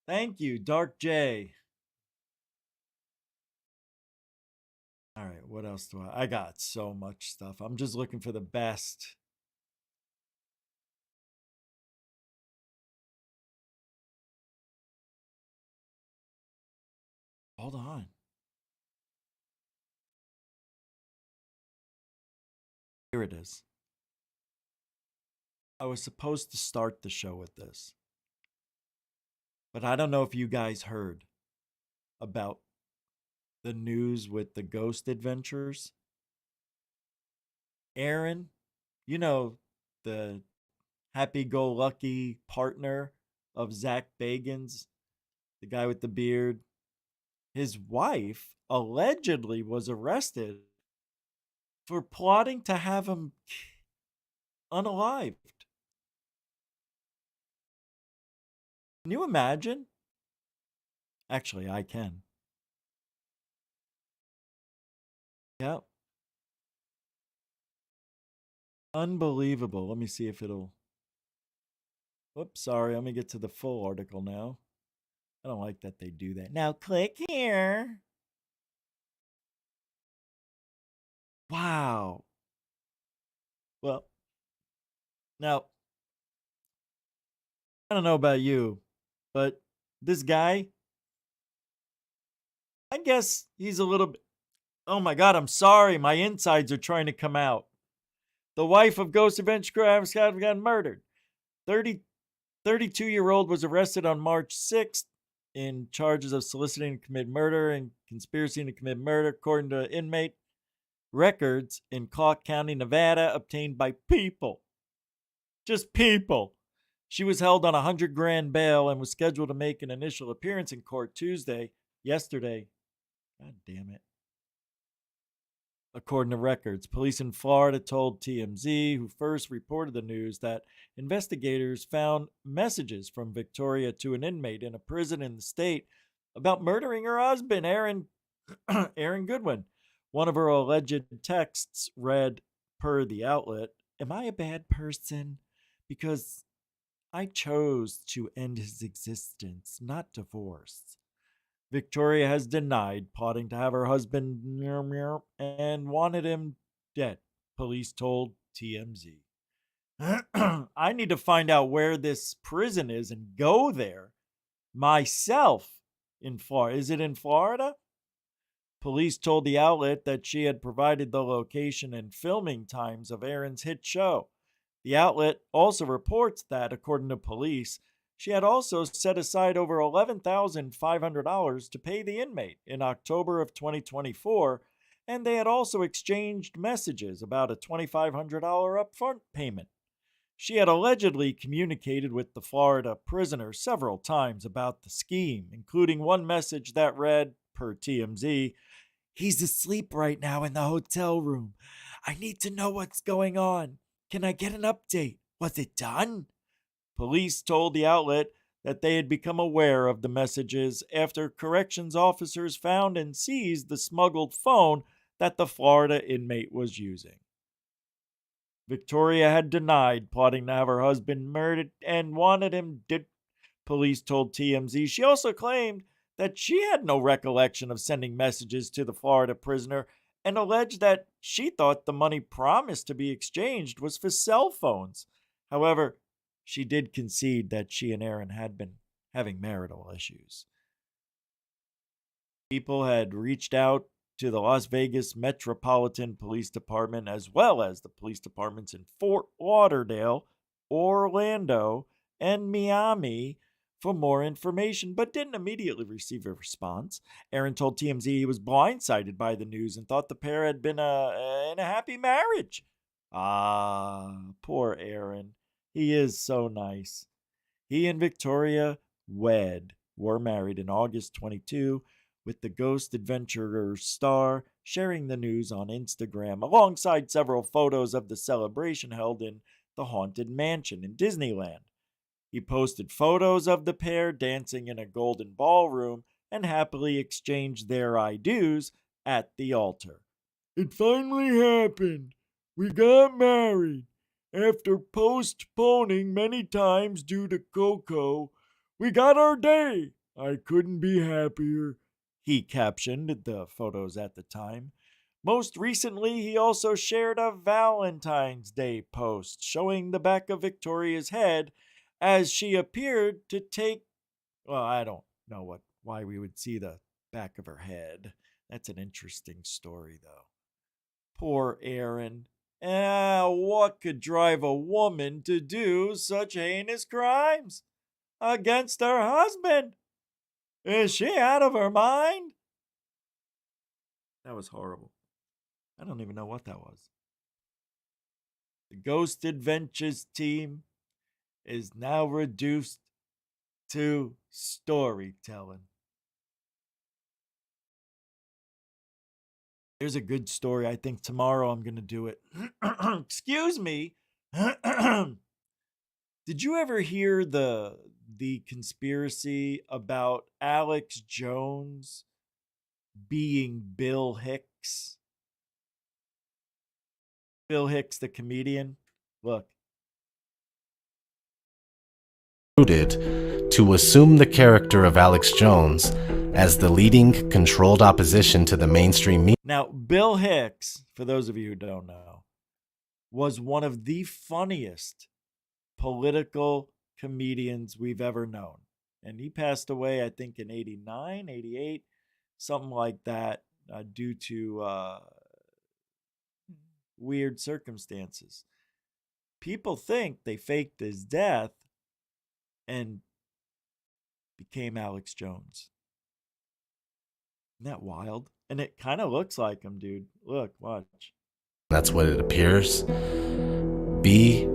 Thank you, Dark J. All right, what else do I got so much stuff. I'm just looking for the best. Hold on. Here it is. I was supposed to start the show with this, but I don't know if you guys heard about the news with the ghost adventures. Aaron, you know, the happy-go-lucky partner of Zach Bagans, the guy with the beard. His wife allegedly was arrested for plotting to have him unalived. Can you imagine? Actually, I can. Yep. Unbelievable. Let me see if it'll Whoops, sorry. Let me get to the full article now. I don't like that they do that. Now click here. Wow. Well, now, I don't know about you, but this guy, I guess he's a little bit. Oh my God, I'm sorry. My insides are trying to come out. The wife of Ghost Adventure got murdered. 32-year-old was arrested on March 6th in charges of soliciting to commit murder and conspiracy to commit murder, according to inmate records in Clark County, Nevada, obtained by people. Just people. She was held on $100,000 bail and was scheduled to make an initial appearance in court yesterday. God damn it. According to records, police in Florida told TMZ, who first reported the news, that investigators found messages from Victoria to an inmate in a prison in the state about murdering her husband, Aaron Goodwin. One of her alleged texts read, per the outlet, "Am I a bad person? Because I chose to end his existence, not divorce." Victoria has denied plotting to have her husband and wanted him dead, police told TMZ. I need to find out where this prison is and go there myself in Florida. Is it in Florida? Police told the outlet that she had provided the location and filming times of Aaron's hit show. The outlet also reports that, according to police, she had also set aside over $11,500 to pay the inmate in October of 2024, and they had also exchanged messages about a $2,500 upfront payment. She had allegedly communicated with the Florida prisoner several times about the scheme, including one message that read, per TMZ, "He's asleep right now in the hotel room. I need to know what's going on. Can I get an update? Was it done?" Police told the outlet that they had become aware of the messages after corrections officers found and seized the smuggled phone that the Florida inmate was using. Victoria had denied plotting to have her husband murdered and wanted him dead, police told TMZ. She also claimed that she had no recollection of sending messages to the Florida prisoner and alleged that she thought the money promised to be exchanged was for cell phones. However, she did concede that she and Aaron had been having marital issues. People had reached out to the Las Vegas Metropolitan Police Department as well as the police departments in Fort Lauderdale, Orlando, and Miami for more information, but didn't immediately receive a response. Aaron told TMZ he was blindsided by the news and thought the pair had been in a happy marriage. Ah, poor Aaron. He is so nice. He and Victoria were married in August 22, with the Ghost Adventurer star sharing the news on Instagram alongside several photos of the celebration held in the Haunted Mansion in Disneyland. He posted photos of the pair dancing in a golden ballroom and happily exchanged their I do's at the altar. "It finally happened. We got married. After postponing many times due to Coco, we got our day. I couldn't be happier," he captioned the photos at the time. Most recently, he also shared a Valentine's Day post showing the back of Victoria's head as she appeared to take, well, I don't know why we would see the back of her head. That's an interesting story, though. Poor Aaron. What could drive a woman to do such heinous crimes against her husband? Is she out of her mind? That was horrible. I don't even know what that was. The Ghost Adventures team is now reduced to storytelling. There's a good story. I think tomorrow I'm going to do it. Excuse me. Did you ever hear the conspiracy about Alex Jones being Bill Hicks? Bill Hicks, the comedian. Look. to assume the character of Alex Jones as the leading controlled opposition to the mainstream media. Now, Bill Hicks, for those of you who don't know, was one of the funniest political comedians we've ever known. And he passed away, I think, in 89, 88, something like that, due to weird circumstances. People think they faked his death and became Alex Jones. Isn't that wild? And it kind of looks like him, dude. Look, watch. That's what it appears. B,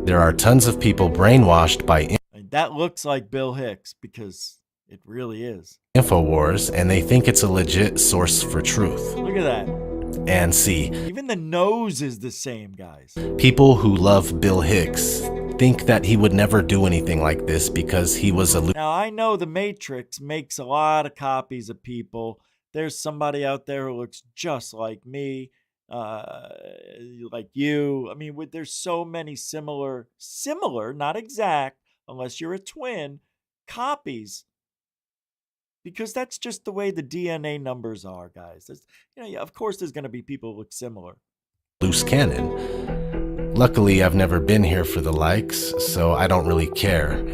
there are tons of people brainwashed by That looks like Bill Hicks because it really is. InfoWars, and they think it's a legit source for truth. Look at that. And C, even the nose is the same, guys. People who love Bill Hicks think that he would never do anything like this because he was a... Now, I know the Matrix makes a lot of copies of people. There's somebody out there who looks just like me, like you. I mean, there's so many similar, not exact, unless you're a twin, copies. Because that's just the way the DNA numbers are, guys. Of course there's going to be people who look similar. Loose cannon. Luckily, I've never been here for the likes, so I don't really care.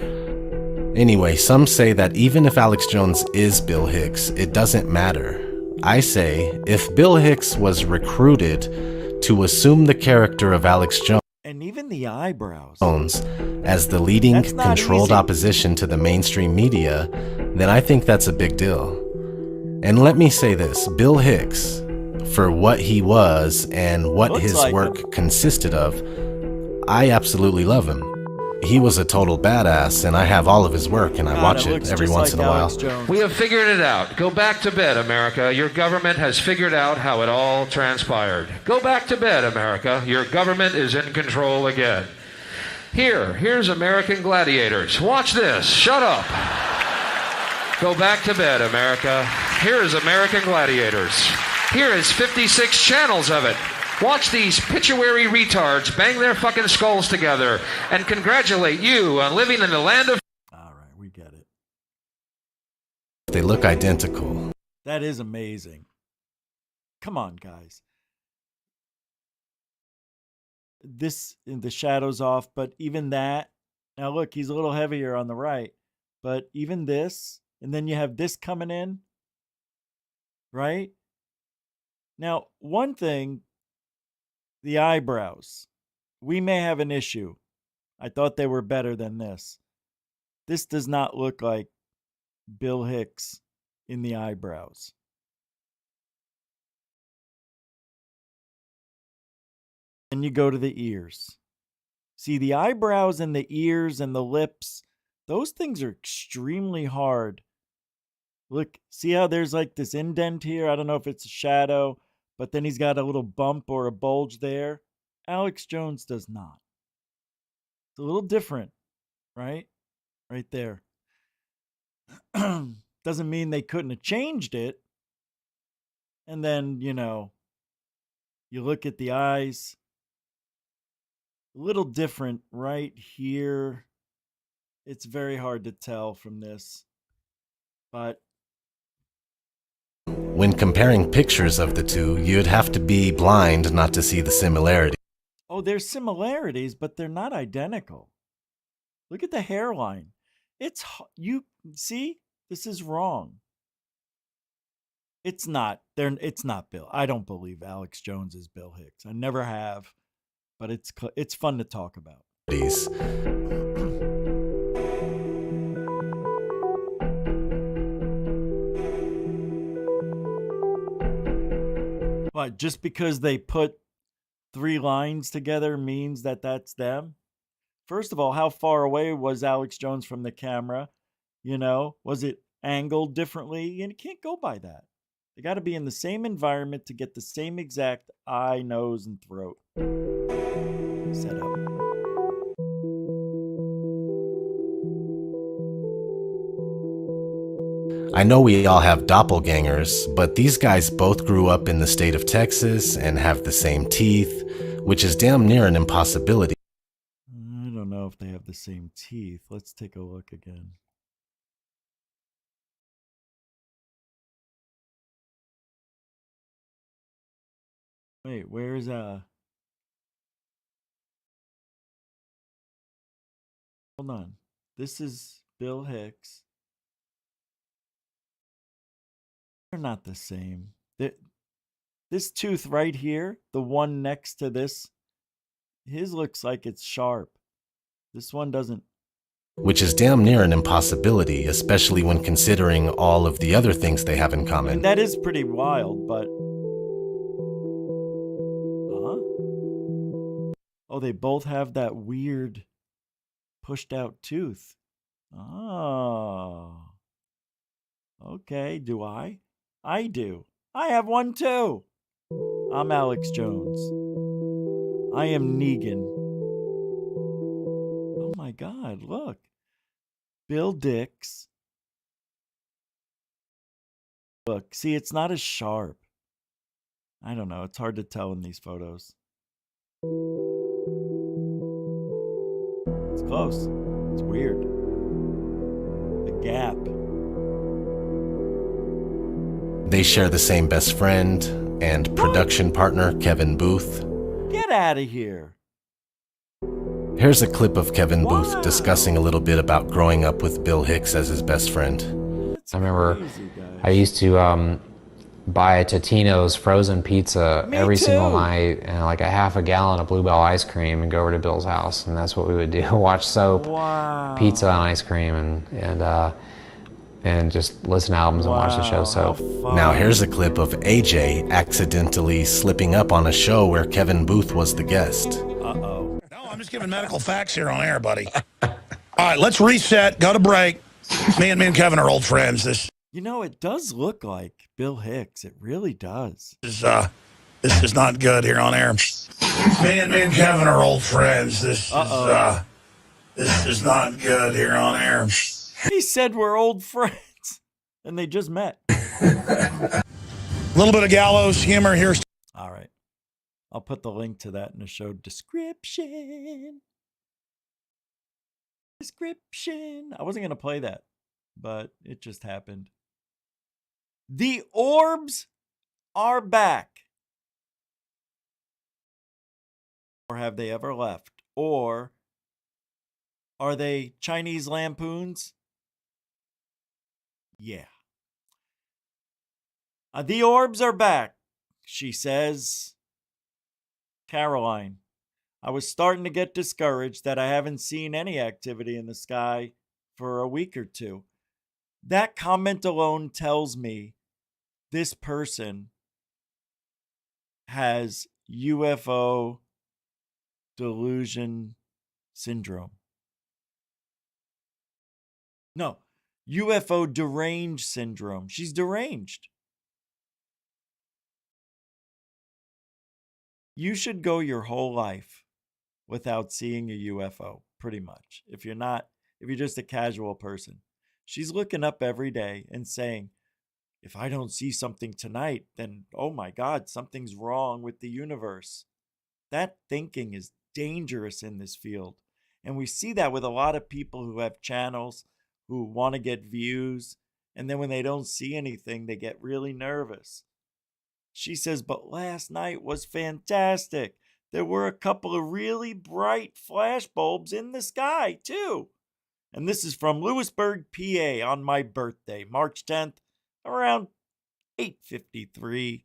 Anyway, some say that even if Alex Jones is Bill Hicks, it doesn't matter. I say, if Bill Hicks was recruited to assume the character of Alex Jones, and even the eyebrows, as the leading controlled opposition to the mainstream media, then I think that's a big deal. And let me say this, Bill Hicks, for what he was and what his work consisted of, I absolutely love him. He was a total badass, and I have all of his work, and I watch it every once in a while. We have figured it out. Go back to bed, America. Your government has figured out how it all transpired. Go back to bed, America. Your government is in control again. Here's American gladiators. Watch this. Shut up. Go back to bed, America. Here is American gladiators. Here is 56 channels of it. Watch these pituitary retards bang their fucking skulls together and congratulate you on living in the land of... All right, we get it. They look identical. That is amazing. Come on, guys. The shadow's off, but even that... Now look, he's a little heavier on the right. But even this, and then you have this coming in, right? Now, one thing... The eyebrows. We may have an issue. I thought they were better than this. This does not look like Bill Hicks in the eyebrows. And you go to the ears. See, the eyebrows and the ears and the lips, those things are extremely hard. Look, see how there's like this indent here? I don't know if it's a shadow. But then he's got a little bump or a bulge there. Alex Jones does not. It's a little different, right? Right there. Doesn't mean they couldn't have changed it. And then, you look at the eyes. A little different right here. It's very hard to tell from this. But when comparing pictures of the two, you'd have to be blind not to see the similarity. Oh, there's similarities, but they're not identical. Look at the hairline. You see, this is wrong. It's not Bill. I don't believe Alex Jones is Bill Hicks. I never have, but it's fun to talk about. What, just because they put 3 lines together means that that's them? First of all, how far away was Alex Jones from the camera? Was it angled differently? And you can't go by that. They got to be in the same environment to get the same exact eye, nose, and throat set up. I know we all have doppelgangers, but these guys both grew up in the state of Texas and have the same teeth, which is damn near an impossibility. I don't know if they have the same teeth. Let's take a look again. Wait, where's hold on. This is Bill Hicks. They're not the same. This tooth right here, the one next to this, his looks like it's sharp. This one doesn't. Which is damn near an impossibility, especially when considering all of the other things they have in common. And that is pretty wild, but... Oh, they both have that weird pushed out tooth. Oh. Okay, do I? I do. I have one too. I'm Alex Jones. I am Negan. Oh my God, look. Bill Dix. Look, see, it's not as sharp. I don't know. It's hard to tell in these photos. It's close. It's weird. The gap. They share the same best friend and production partner, Kevin Booth. Get out of here. Here's a clip of Kevin Booth discussing a little bit about growing up with Bill Hicks as his best friend. I remember I used to buy a Totino's frozen pizza every single night and like a half a gallon of Bluebell ice cream and go over to Bill's house, and that's what we would do. Watch soap, pizza and ice cream, and just listen to albums and watch the show Soap. Now here's a clip of AJ accidentally slipping up on a show where Kevin Booth was the guest. No, I'm just giving medical facts here on air, buddy. All right, let's reset, go to break. Me and Kevin are old friends. You know, it does look like Bill Hicks. It really does. This is not good here on air. Me and Kevin are old friends. This is not good here on air. He said we're old friends, and they just met. A little bit of gallows humor here. All right. I'll put the link to that in the show description. I wasn't going to play that, but it just happened. The orbs are back. Or have they ever left? Or are they Chinese lampoons? Yeah. The orbs are back, she says. Caroline, I was starting to get discouraged that I haven't seen any activity in the sky for a week or two. That comment alone tells me this person has UFO delusion syndrome. No, UFO deranged syndrome. She's deranged. You should go your whole life without seeing a UFO, pretty much. If you're just a casual person. She's looking up every day and saying, if I don't see something tonight, then, oh my God, something's wrong with the universe. That thinking is dangerous in this field. And we see that with a lot of people who have channels, who want to get views, and then when they don't see anything, they get really nervous. She says, but last night was fantastic. There were a couple of really bright flash bulbs in the sky, too. And this is from Lewisburg, PA, on my birthday, March 10th, around 8:53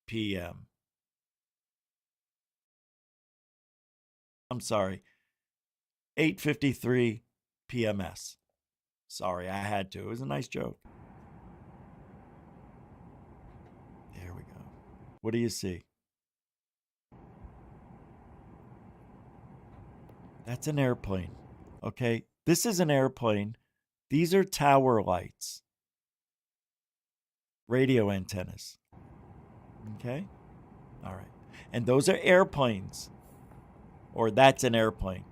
p.m. I'm sorry, 8:53 PMS. Sorry, I had to. It was a nice joke. There we go. What do you see? That's an airplane. Okay, this is an airplane. These are tower lights. Radio antennas. Okay? All right. And those are airplanes. Or that's an airplane.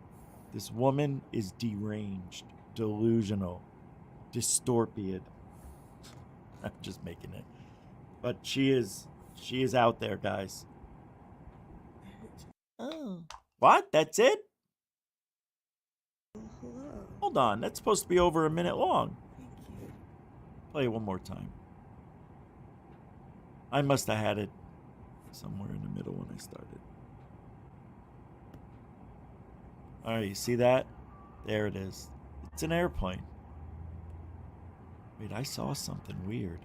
This woman is deranged, delusional, dystopiad. I'm just making it. But she is out there, guys. Oh. What? That's it? hold on. That's supposed to be over a minute long. Play it one more time. I must have had it somewhere in the middle when I started. All right, you see that? There it is. It's an airplane. Wait, I saw something weird.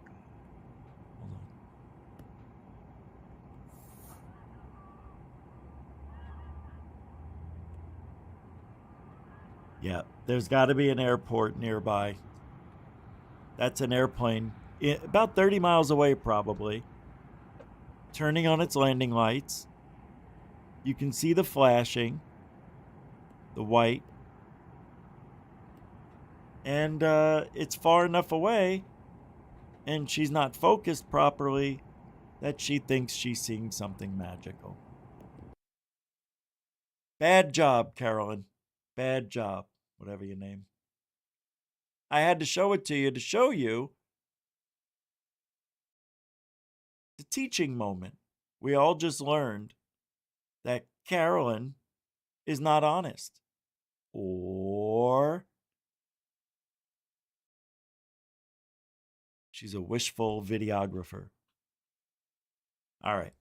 Hold on. Yeah, there's got to be an airport nearby. That's an airplane, about 30 miles away probably, turning on its landing lights. You can see the flashing, the white, and it's far enough away, and she's not focused properly, that she thinks she's seeing something magical. Bad job, Carolyn. Bad job, whatever your name. I had to show it to you to show you the teaching moment. We all just learned that Carolyn is not honest. Or she's a wishful videographer. All right.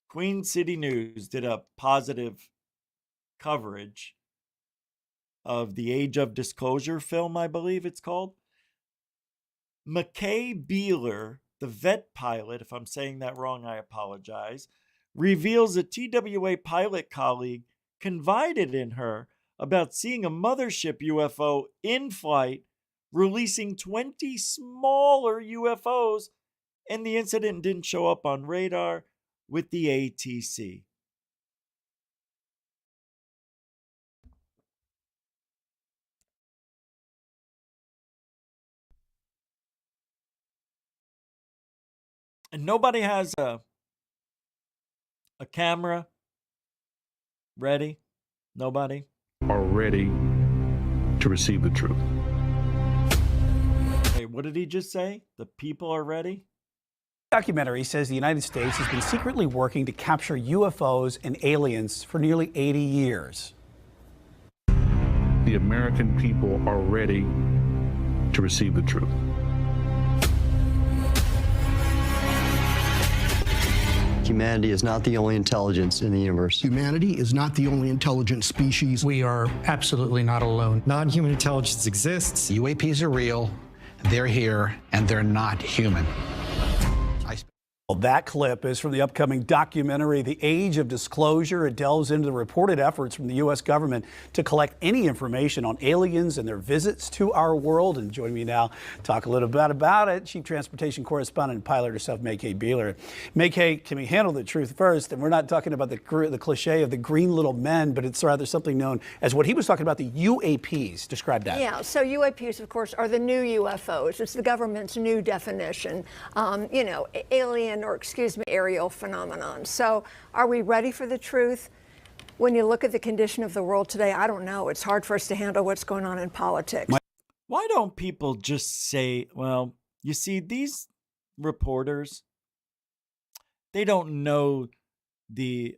Queen City News did a positive coverage of the Age of Disclosure film, I believe it's called. McKay Beeler, the vet pilot, if I'm saying that wrong, I apologize, reveals a TWA pilot colleague confided in her about seeing a mothership UFO in flight, releasing 20 smaller UFOs, and the incident didn't show up on radar with the ATC. And nobody has a camera ready. Nobody are ready to receive the truth. Hey, what did he just say? The people are ready? Documentary says the United States has been secretly working to capture UFOs and aliens for nearly 80 years. The American people are ready to receive the truth. Humanity is not the only intelligence in the universe. Humanity is not the only intelligent species. We are absolutely not alone. Non-human intelligence exists. UAPs are real, they're here, and they're not human. Well, that clip is from the upcoming documentary, The Age of Disclosure. It delves into the reported efforts from the U.S. government to collect any information on aliens and their visits to our world. And joining me now, talk a little bit about it, Chief Transportation Correspondent and pilot herself, McKay Beeler. McKay, can we handle the truth first? And we're not talking about the cliche of the green little men, but it's rather something known as what he was talking about, the UAPs. Describe that. Yeah, so UAPs, of course, are the new UFOs. It's the government's new definition. Alien or aerial phenomenon. So are we ready for the truth? When you look at the condition of the world today, I don't know. It's hard for us to handle what's going on in politics. Why don't people just say, well, you see, these reporters, they don't know the,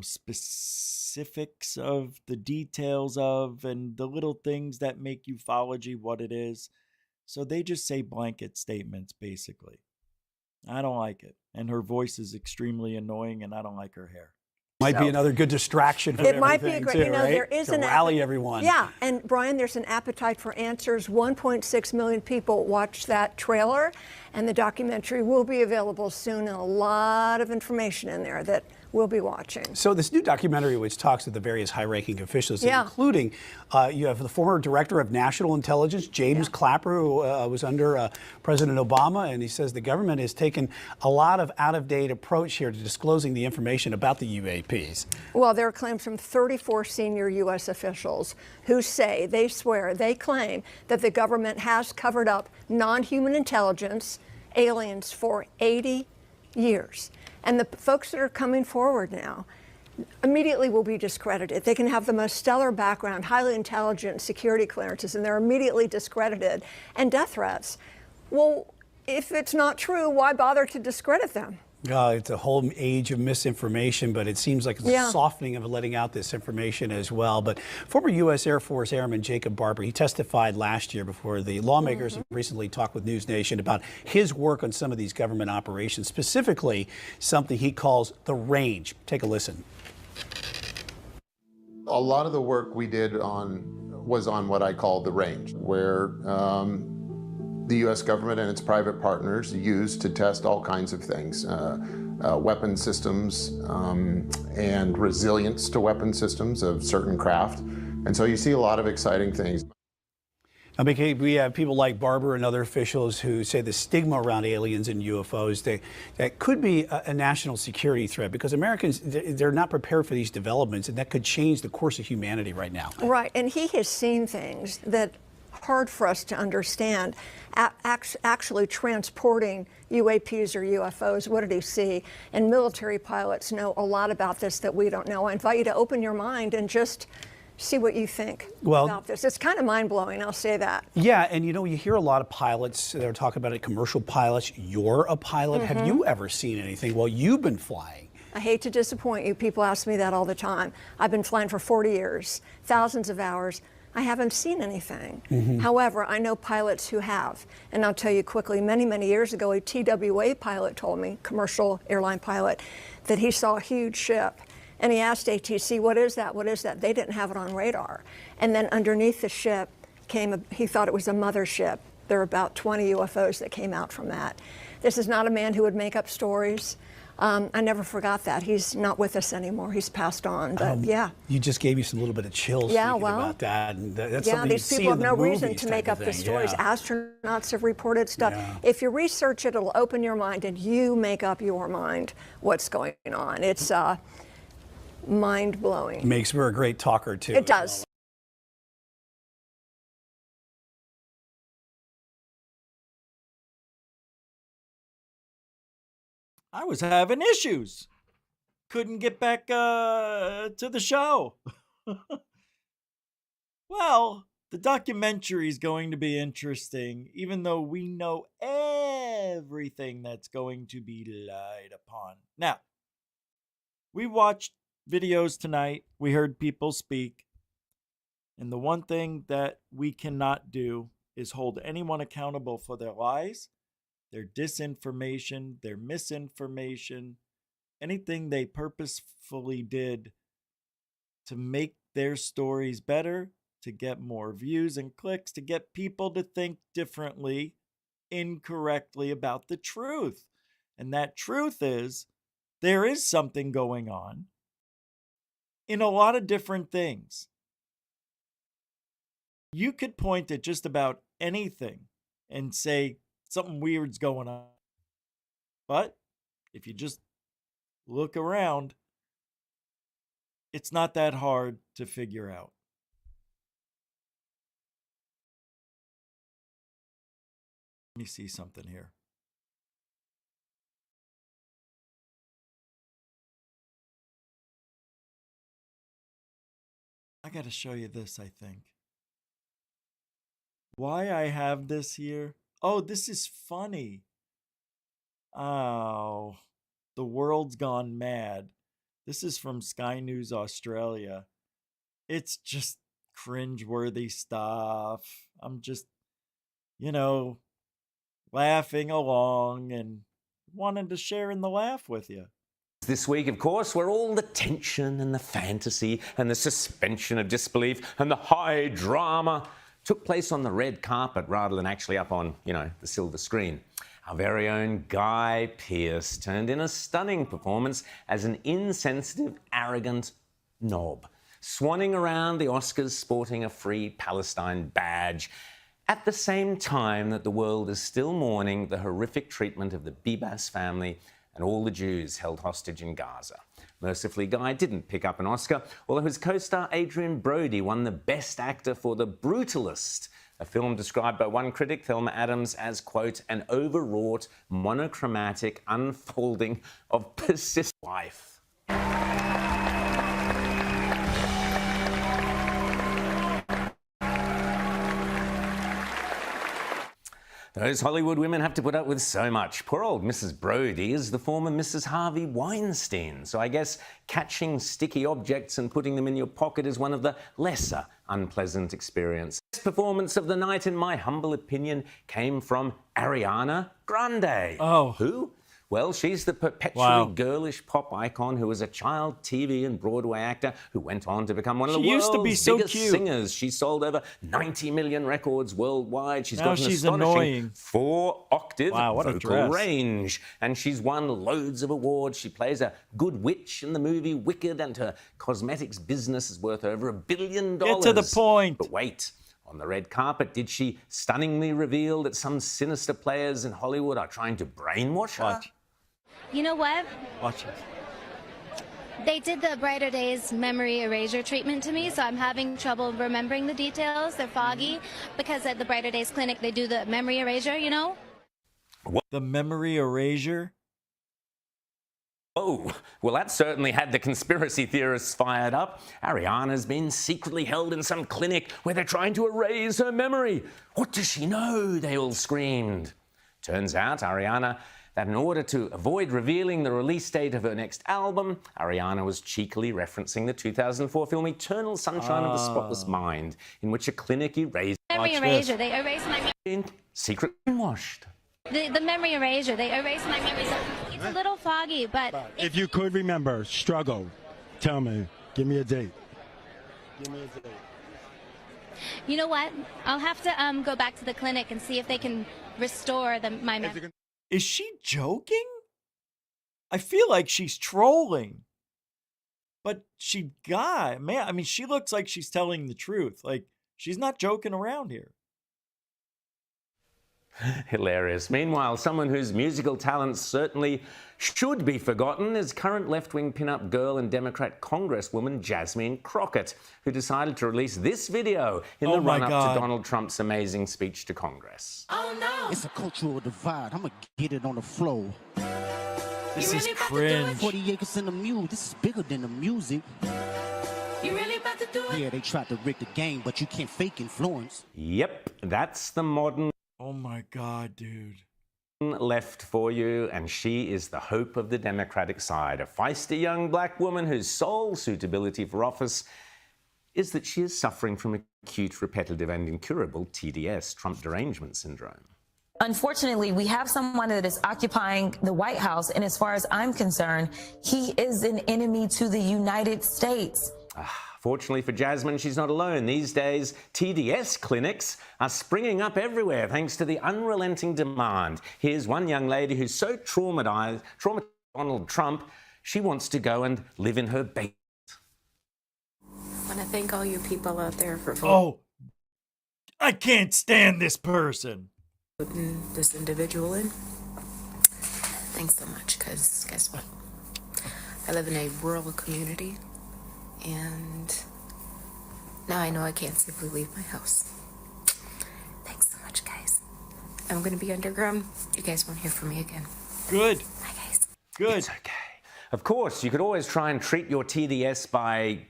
specifics of the details of and the little things that make ufology what it is. So they just say blanket statements, basically. I don't like it. And her voice is extremely annoying, and I don't like her hair. Might be another good distraction for everything, might be a great, too, right? there is to rally everyone. Yeah, and Brian, there's an appetite for answers. 1.6 million people watched that trailer, and the documentary will be available soon, and a lot of information in there that we'll be watching. So this new documentary, which talks to the various high-ranking officials, yeah. including you have the former director of national intelligence, James Clapper, who was under President Obama, and he says the government has taken a lot of out-of-date approach here to disclosing the information about the UAPs. Well, there are claims from 34 senior U.S. officials who say, they swear, they claim that the government has covered up non-human intelligence, aliens, for 80 years. And the folks that are coming forward now immediately will be discredited. They can have the most stellar background, highly intelligent security clearances, and they're immediately discredited. And death threats. Well, if it's not true, why bother to discredit them? It's a whole age of misinformation, but it seems like it's a softening of letting out this information as well. But former U.S. Air Force Airman Jacob Barber, he testified last year before the lawmakers have recently talked with News Nation about his work on some of these government operations, specifically something he calls the range. Take a listen. A lot of the work we did was on what I call the range, where the U.S. government and its private partners use to test all kinds of things, weapon systems and resilience to weapon systems of certain craft. And so you see a lot of exciting things. I mean, we have people like Barber and other officials who say the stigma around aliens and UFOs, that could be a national security threat because Americans, they're not prepared for these developments, and that could change the course of humanity right now. Right, and he has seen things that hard for us to understand. Actually transporting UAPs or UFOs, what did he see? And military pilots know a lot about this that we don't know. I invite you to open your mind and just see what you think about this. It's kind of mind-blowing, I'll say that. Yeah, and you know, you hear a lot of pilots that are talking about it, commercial pilots. You're a pilot. Have you ever seen anything while you've been flying? I hate to disappoint you. People ask me that all the time. I've been flying for 40 years, thousands of hours. I haven't seen anything. However, I know pilots who have. And I'll tell you quickly, many, many years ago, a TWA pilot told me, commercial airline pilot, that he saw a huge ship. And he asked ATC, what is that? What is that? They didn't have it on radar. And then underneath the ship came, he thought it was a mothership. There were about 20 UFOs that came out from that. This is not a man who would make up stories. I never forgot that. He's not with us anymore. He's passed on, but yeah. You just gave me some little bit of chills thinking about that. And that's something these you see people in have the no reason movies to type make of up the thing. stories. Astronauts have reported stuff. If you research it, it'll open your mind and you make up your mind what's going on. It's mind-blowing. Makes her a great talker, too. It does. I was having issues. Couldn't get back to the show. Well, the documentary is going to be interesting, even though we know everything that's going to be lied upon. Now, we watched videos tonight. We heard people speak. And the one thing that we cannot do is hold anyone accountable for their lies, their disinformation, their misinformation, anything they purposefully did to make their stories better, to get more views and clicks, to get people to think differently, incorrectly about the truth. And that truth is, there is something going on in a lot of different things. You could point at just about anything and say something weird's going on. But if you just look around, it's not that hard to figure out. Let me see something here. I got to show you this, I think. Why I have this here? Oh, this is funny. Oh, the world's gone mad. This is from Sky News Australia. It's just cringeworthy stuff. I'm just, laughing along and wanted to share in the laugh with you. This week, of course, where all the tension and the fantasy and the suspension of disbelief and the high drama took place on the red carpet rather than actually up on, the silver screen. Our very own Guy Pearce turned in a stunning performance as an insensitive, arrogant knob, swanning around the Oscars sporting a Free Palestine badge, at the same time that the world is still mourning the horrific treatment of the Bibas family and all the Jews held hostage in Gaza. Mercifully, Guy didn't pick up an Oscar, although his co-star Adrian Brody won the Best Actor for The Brutalist, a film described by one critic, Thelma Adams, as, quote, an overwrought, monochromatic unfolding of persistent life. Those Hollywood women have to put up with so much. Poor old Mrs. Brody is the former Mrs. Harvey Weinstein. So I guess catching sticky objects and putting them in your pocket is one of the lesser unpleasant experiences. The best performance of the night, in my humble opinion, came from Ariana Grande. Oh. Who? Well, she's the perpetually girlish pop icon who was a child TV and Broadway actor who went on to become one of the world's biggest singers. She sold over 90 million records worldwide. She's got an astonishing 4-octave vocal range. And she's won loads of awards. She plays a good witch in the movie Wicked, and her cosmetics business is worth over $1 billion. Get to the point. But wait. On the red carpet, did she stunningly reveal that some sinister players in Hollywood are trying to brainwash her? You know what? Watch it. They did the Brighter Days memory erasure treatment to me, so I'm having trouble remembering the details. They're foggy because at the Brighter Days clinic they do the memory erasure, you know? What? The memory erasure? Oh, well, that certainly had the conspiracy theorists fired up. Ariana's been secretly held in some clinic where they're trying to erase her memory. What does she know? They all screamed. Turns out, Ariana, that in order to avoid revealing the release date of her next album, Ariana was cheekily referencing the 2004 film Eternal Sunshine of the Spotless Mind, in which a clinic erased Memory erasure, they erased my memory. Secret washed. The memory erasure, they erased my memory. So it's a little foggy, but If you could remember, struggle, tell me, give me a date. Give me a date. you know what? I'll have to go back to the clinic and see if they can restore my memory. Is she joking? I feel like she's trolling. But she she looks like she's telling the truth. Like, she's not joking around here. Hilarious. Meanwhile, someone whose musical talents certainly should be forgotten is current left-wing pin-up girl and Democrat Congresswoman Jasmine Crockett, who decided to release this video in the run-up to Donald Trump's amazing speech to Congress. Oh no! It's a cultural divide. I'm gonna get it on the floor. This is cringe. 40 acres in the mule. This is bigger than the music. You really about to do it? Yeah, they tried to rig the game, but you can't fake influence. Yep, that's the modern Oh my God, dude. left for you, and she is the hope of the Democratic side, a feisty young black woman whose sole suitability for office is that she is suffering from acute, repetitive, and incurable TDS, Trump derangement syndrome. Unfortunately, we have someone that is occupying the White House, and as far as I'm concerned, he is an enemy to the United States. Fortunately for Jasmine, she's not alone. These days, TDS clinics are springing up everywhere thanks to the unrelenting demand. Here's one young lady who's so traumatized Donald Trump, she wants to go and live in her basement. I want to thank all you people out there for voting. Oh, I can't stand this person. Putting this individual in. Thanks so much, because guess what? I live in a rural community, and now I know I can't simply leave my house. Thanks so much, guys. I'm going to be underground. You guys won't hear from me again. Good. Bye, guys. Good. It's okay. Of course, you could always try and treat your TDS by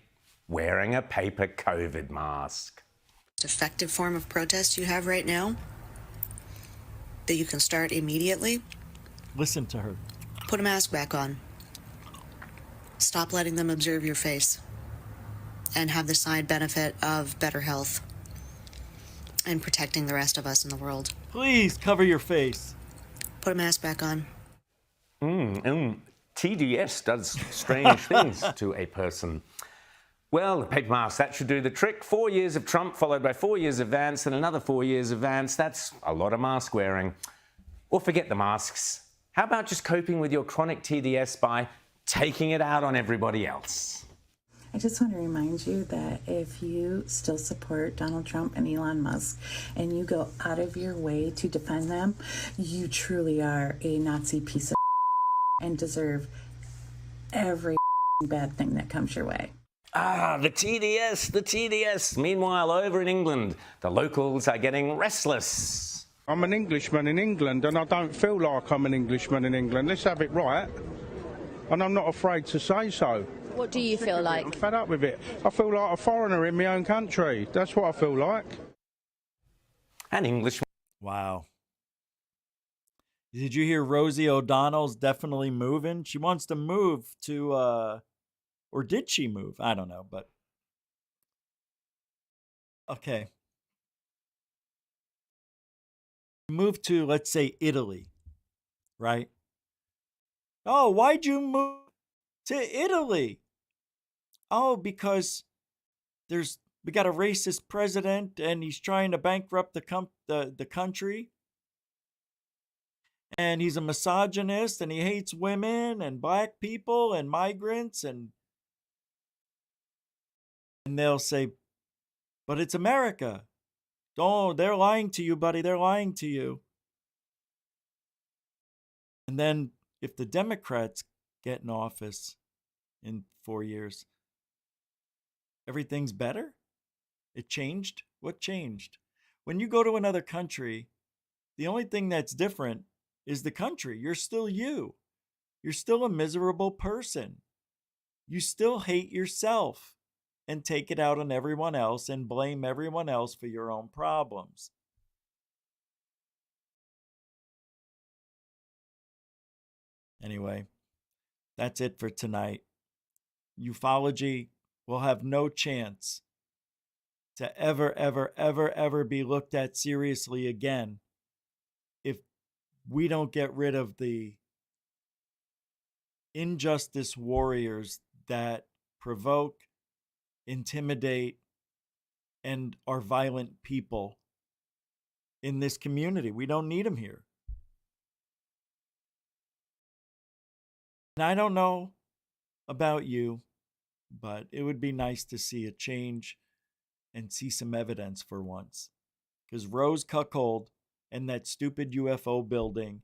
wearing a paper COVID mask. Effective form of protest you have right now that you can start immediately. Listen to her. Put a mask back on. Stop letting them observe your face and have the side benefit of better health and protecting the rest of us in the world. Please cover your face. Put a mask back on. TDS does strange things to a person. Well, the paper mask, that should do the trick. 4 years of Trump followed by 4 years of Vance and another 4 years of Vance. That's a lot of mask wearing. Or forget the masks. How about just coping with your chronic TDS by taking it out on everybody else? I just want to remind you that if you still support Donald Trump and Elon Musk and you go out of your way to defend them, you truly are a Nazi piece of and deserve every bad thing that comes your way. The TDS. Meanwhile, over in England, the locals are getting restless. I'm an Englishman in England, and I don't feel like I'm an Englishman in England. Let's have it right. And I'm not afraid to say so. What do you feel like? I'm fed up with it. I feel like a foreigner in my own country. That's what I feel like. An Englishman. Wow. Did you hear Rosie O'Donnell's definitely moving? She wants to move to, or did she move? I don't know, but okay. Move to, let's say, Italy, right? Oh, why'd you move to Italy? Oh, because we got a racist president and he's trying to bankrupt the country. And he's a misogynist and he hates women and black people and migrants and they'll say, but it's America. Oh, they're lying to you, buddy. They're lying to you. And then if the Democrats get in office in 4 years, everything's better? It changed? What changed? When you go to another country, the only thing that's different is the country. You're still you. You're still a miserable person. You still hate yourself and take it out on everyone else and blame everyone else for your own problems. Anyway, that's it for tonight. Ufology will have no chance to ever be looked at seriously again if we don't get rid of the injustice warriors that provoke, intimidate, and are violent people in this community. We don't need them here. And I don't know about you, but it would be nice to see a change and see some evidence for once. Because Rose Cuckold and that stupid UFO building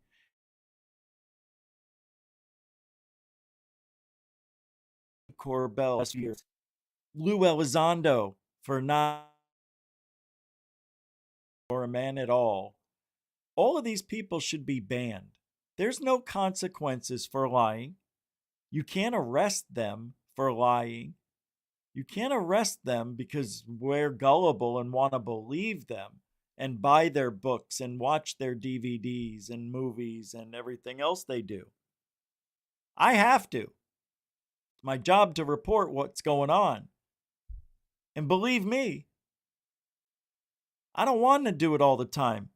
Corbell, Lou Elizondo for not or a man at all. All of these people should be banned. There's no consequences for lying. You can't arrest them for lying. You can't arrest them because we're gullible and want to believe them and buy their books and watch their DVDs and movies and everything else they do. I have to. It's my job to report what's going on. And believe me, I don't want to do it all the time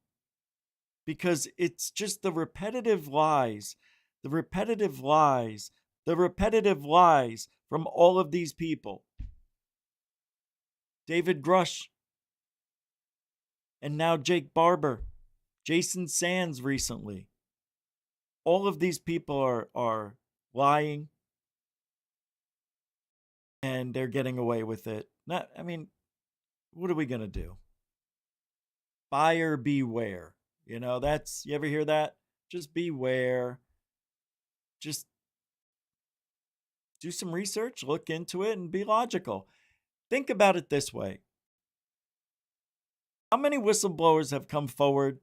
because it's just the repetitive lies from all of these people. David Grush, and now Jake Barber, Jason Sands recently. All of these people are lying and they're getting away with it. What are we going to do? Buyer beware. You ever hear that? Just beware. Just do some research, look into it, and be logical. Think about it this way. How many whistleblowers have come forward?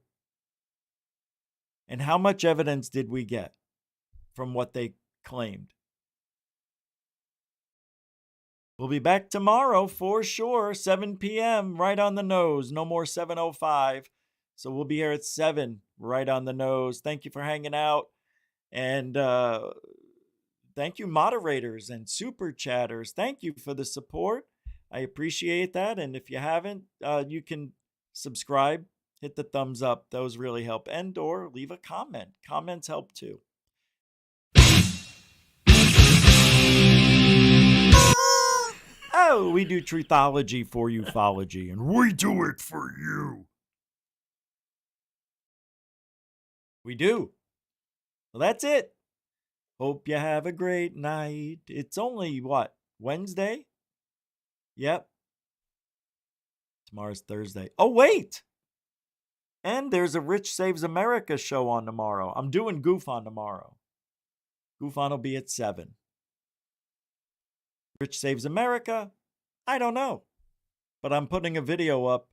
And how much evidence did we get from what they claimed? We'll be back tomorrow for sure, 7 p.m., right on the nose. No more 7:05. So we'll be here at 7, right on the nose. Thank you for hanging out. And thank you, moderators and super chatters. Thank you for the support. I appreciate that. And if you haven't, you can subscribe, hit the thumbs up. Those really help. And or leave a comment. Comments help too. Oh, we do truthology for ufology, and we do it for you. We do. Well, that's it. Hope you have a great night. It's only, what, Wednesday? Yep. Tomorrow's Thursday. Oh, wait! And there's a Rich Saves America show on tomorrow. I'm doing GUFON tomorrow. GUFON will be at 7. Rich Saves America? I don't know. But I'm putting a video up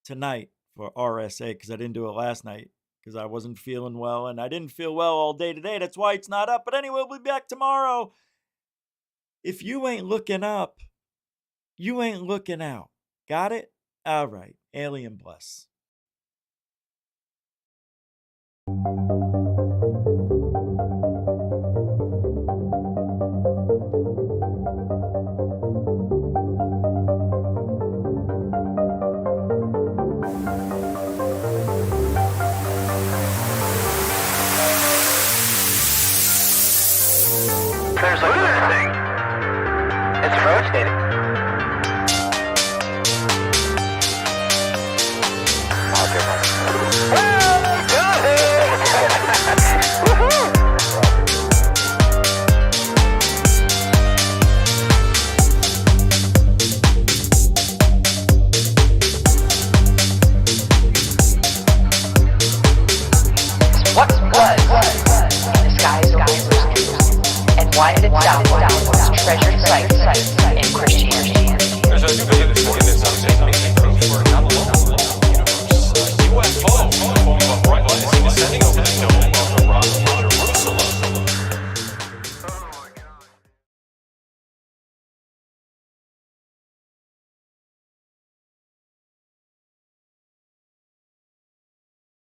tonight for RSA because I didn't do it last night because I wasn't feeling well and I didn't feel well all day today. That's why it's not up. But anyway, we'll be back tomorrow. If you ain't looking up, you ain't looking out. Got it? All right. Alien bless. most treasured sites in Christianity. There's a new video this morning that says making proof for not alone in the universe. UFO, in the form of a bright light, is descending over the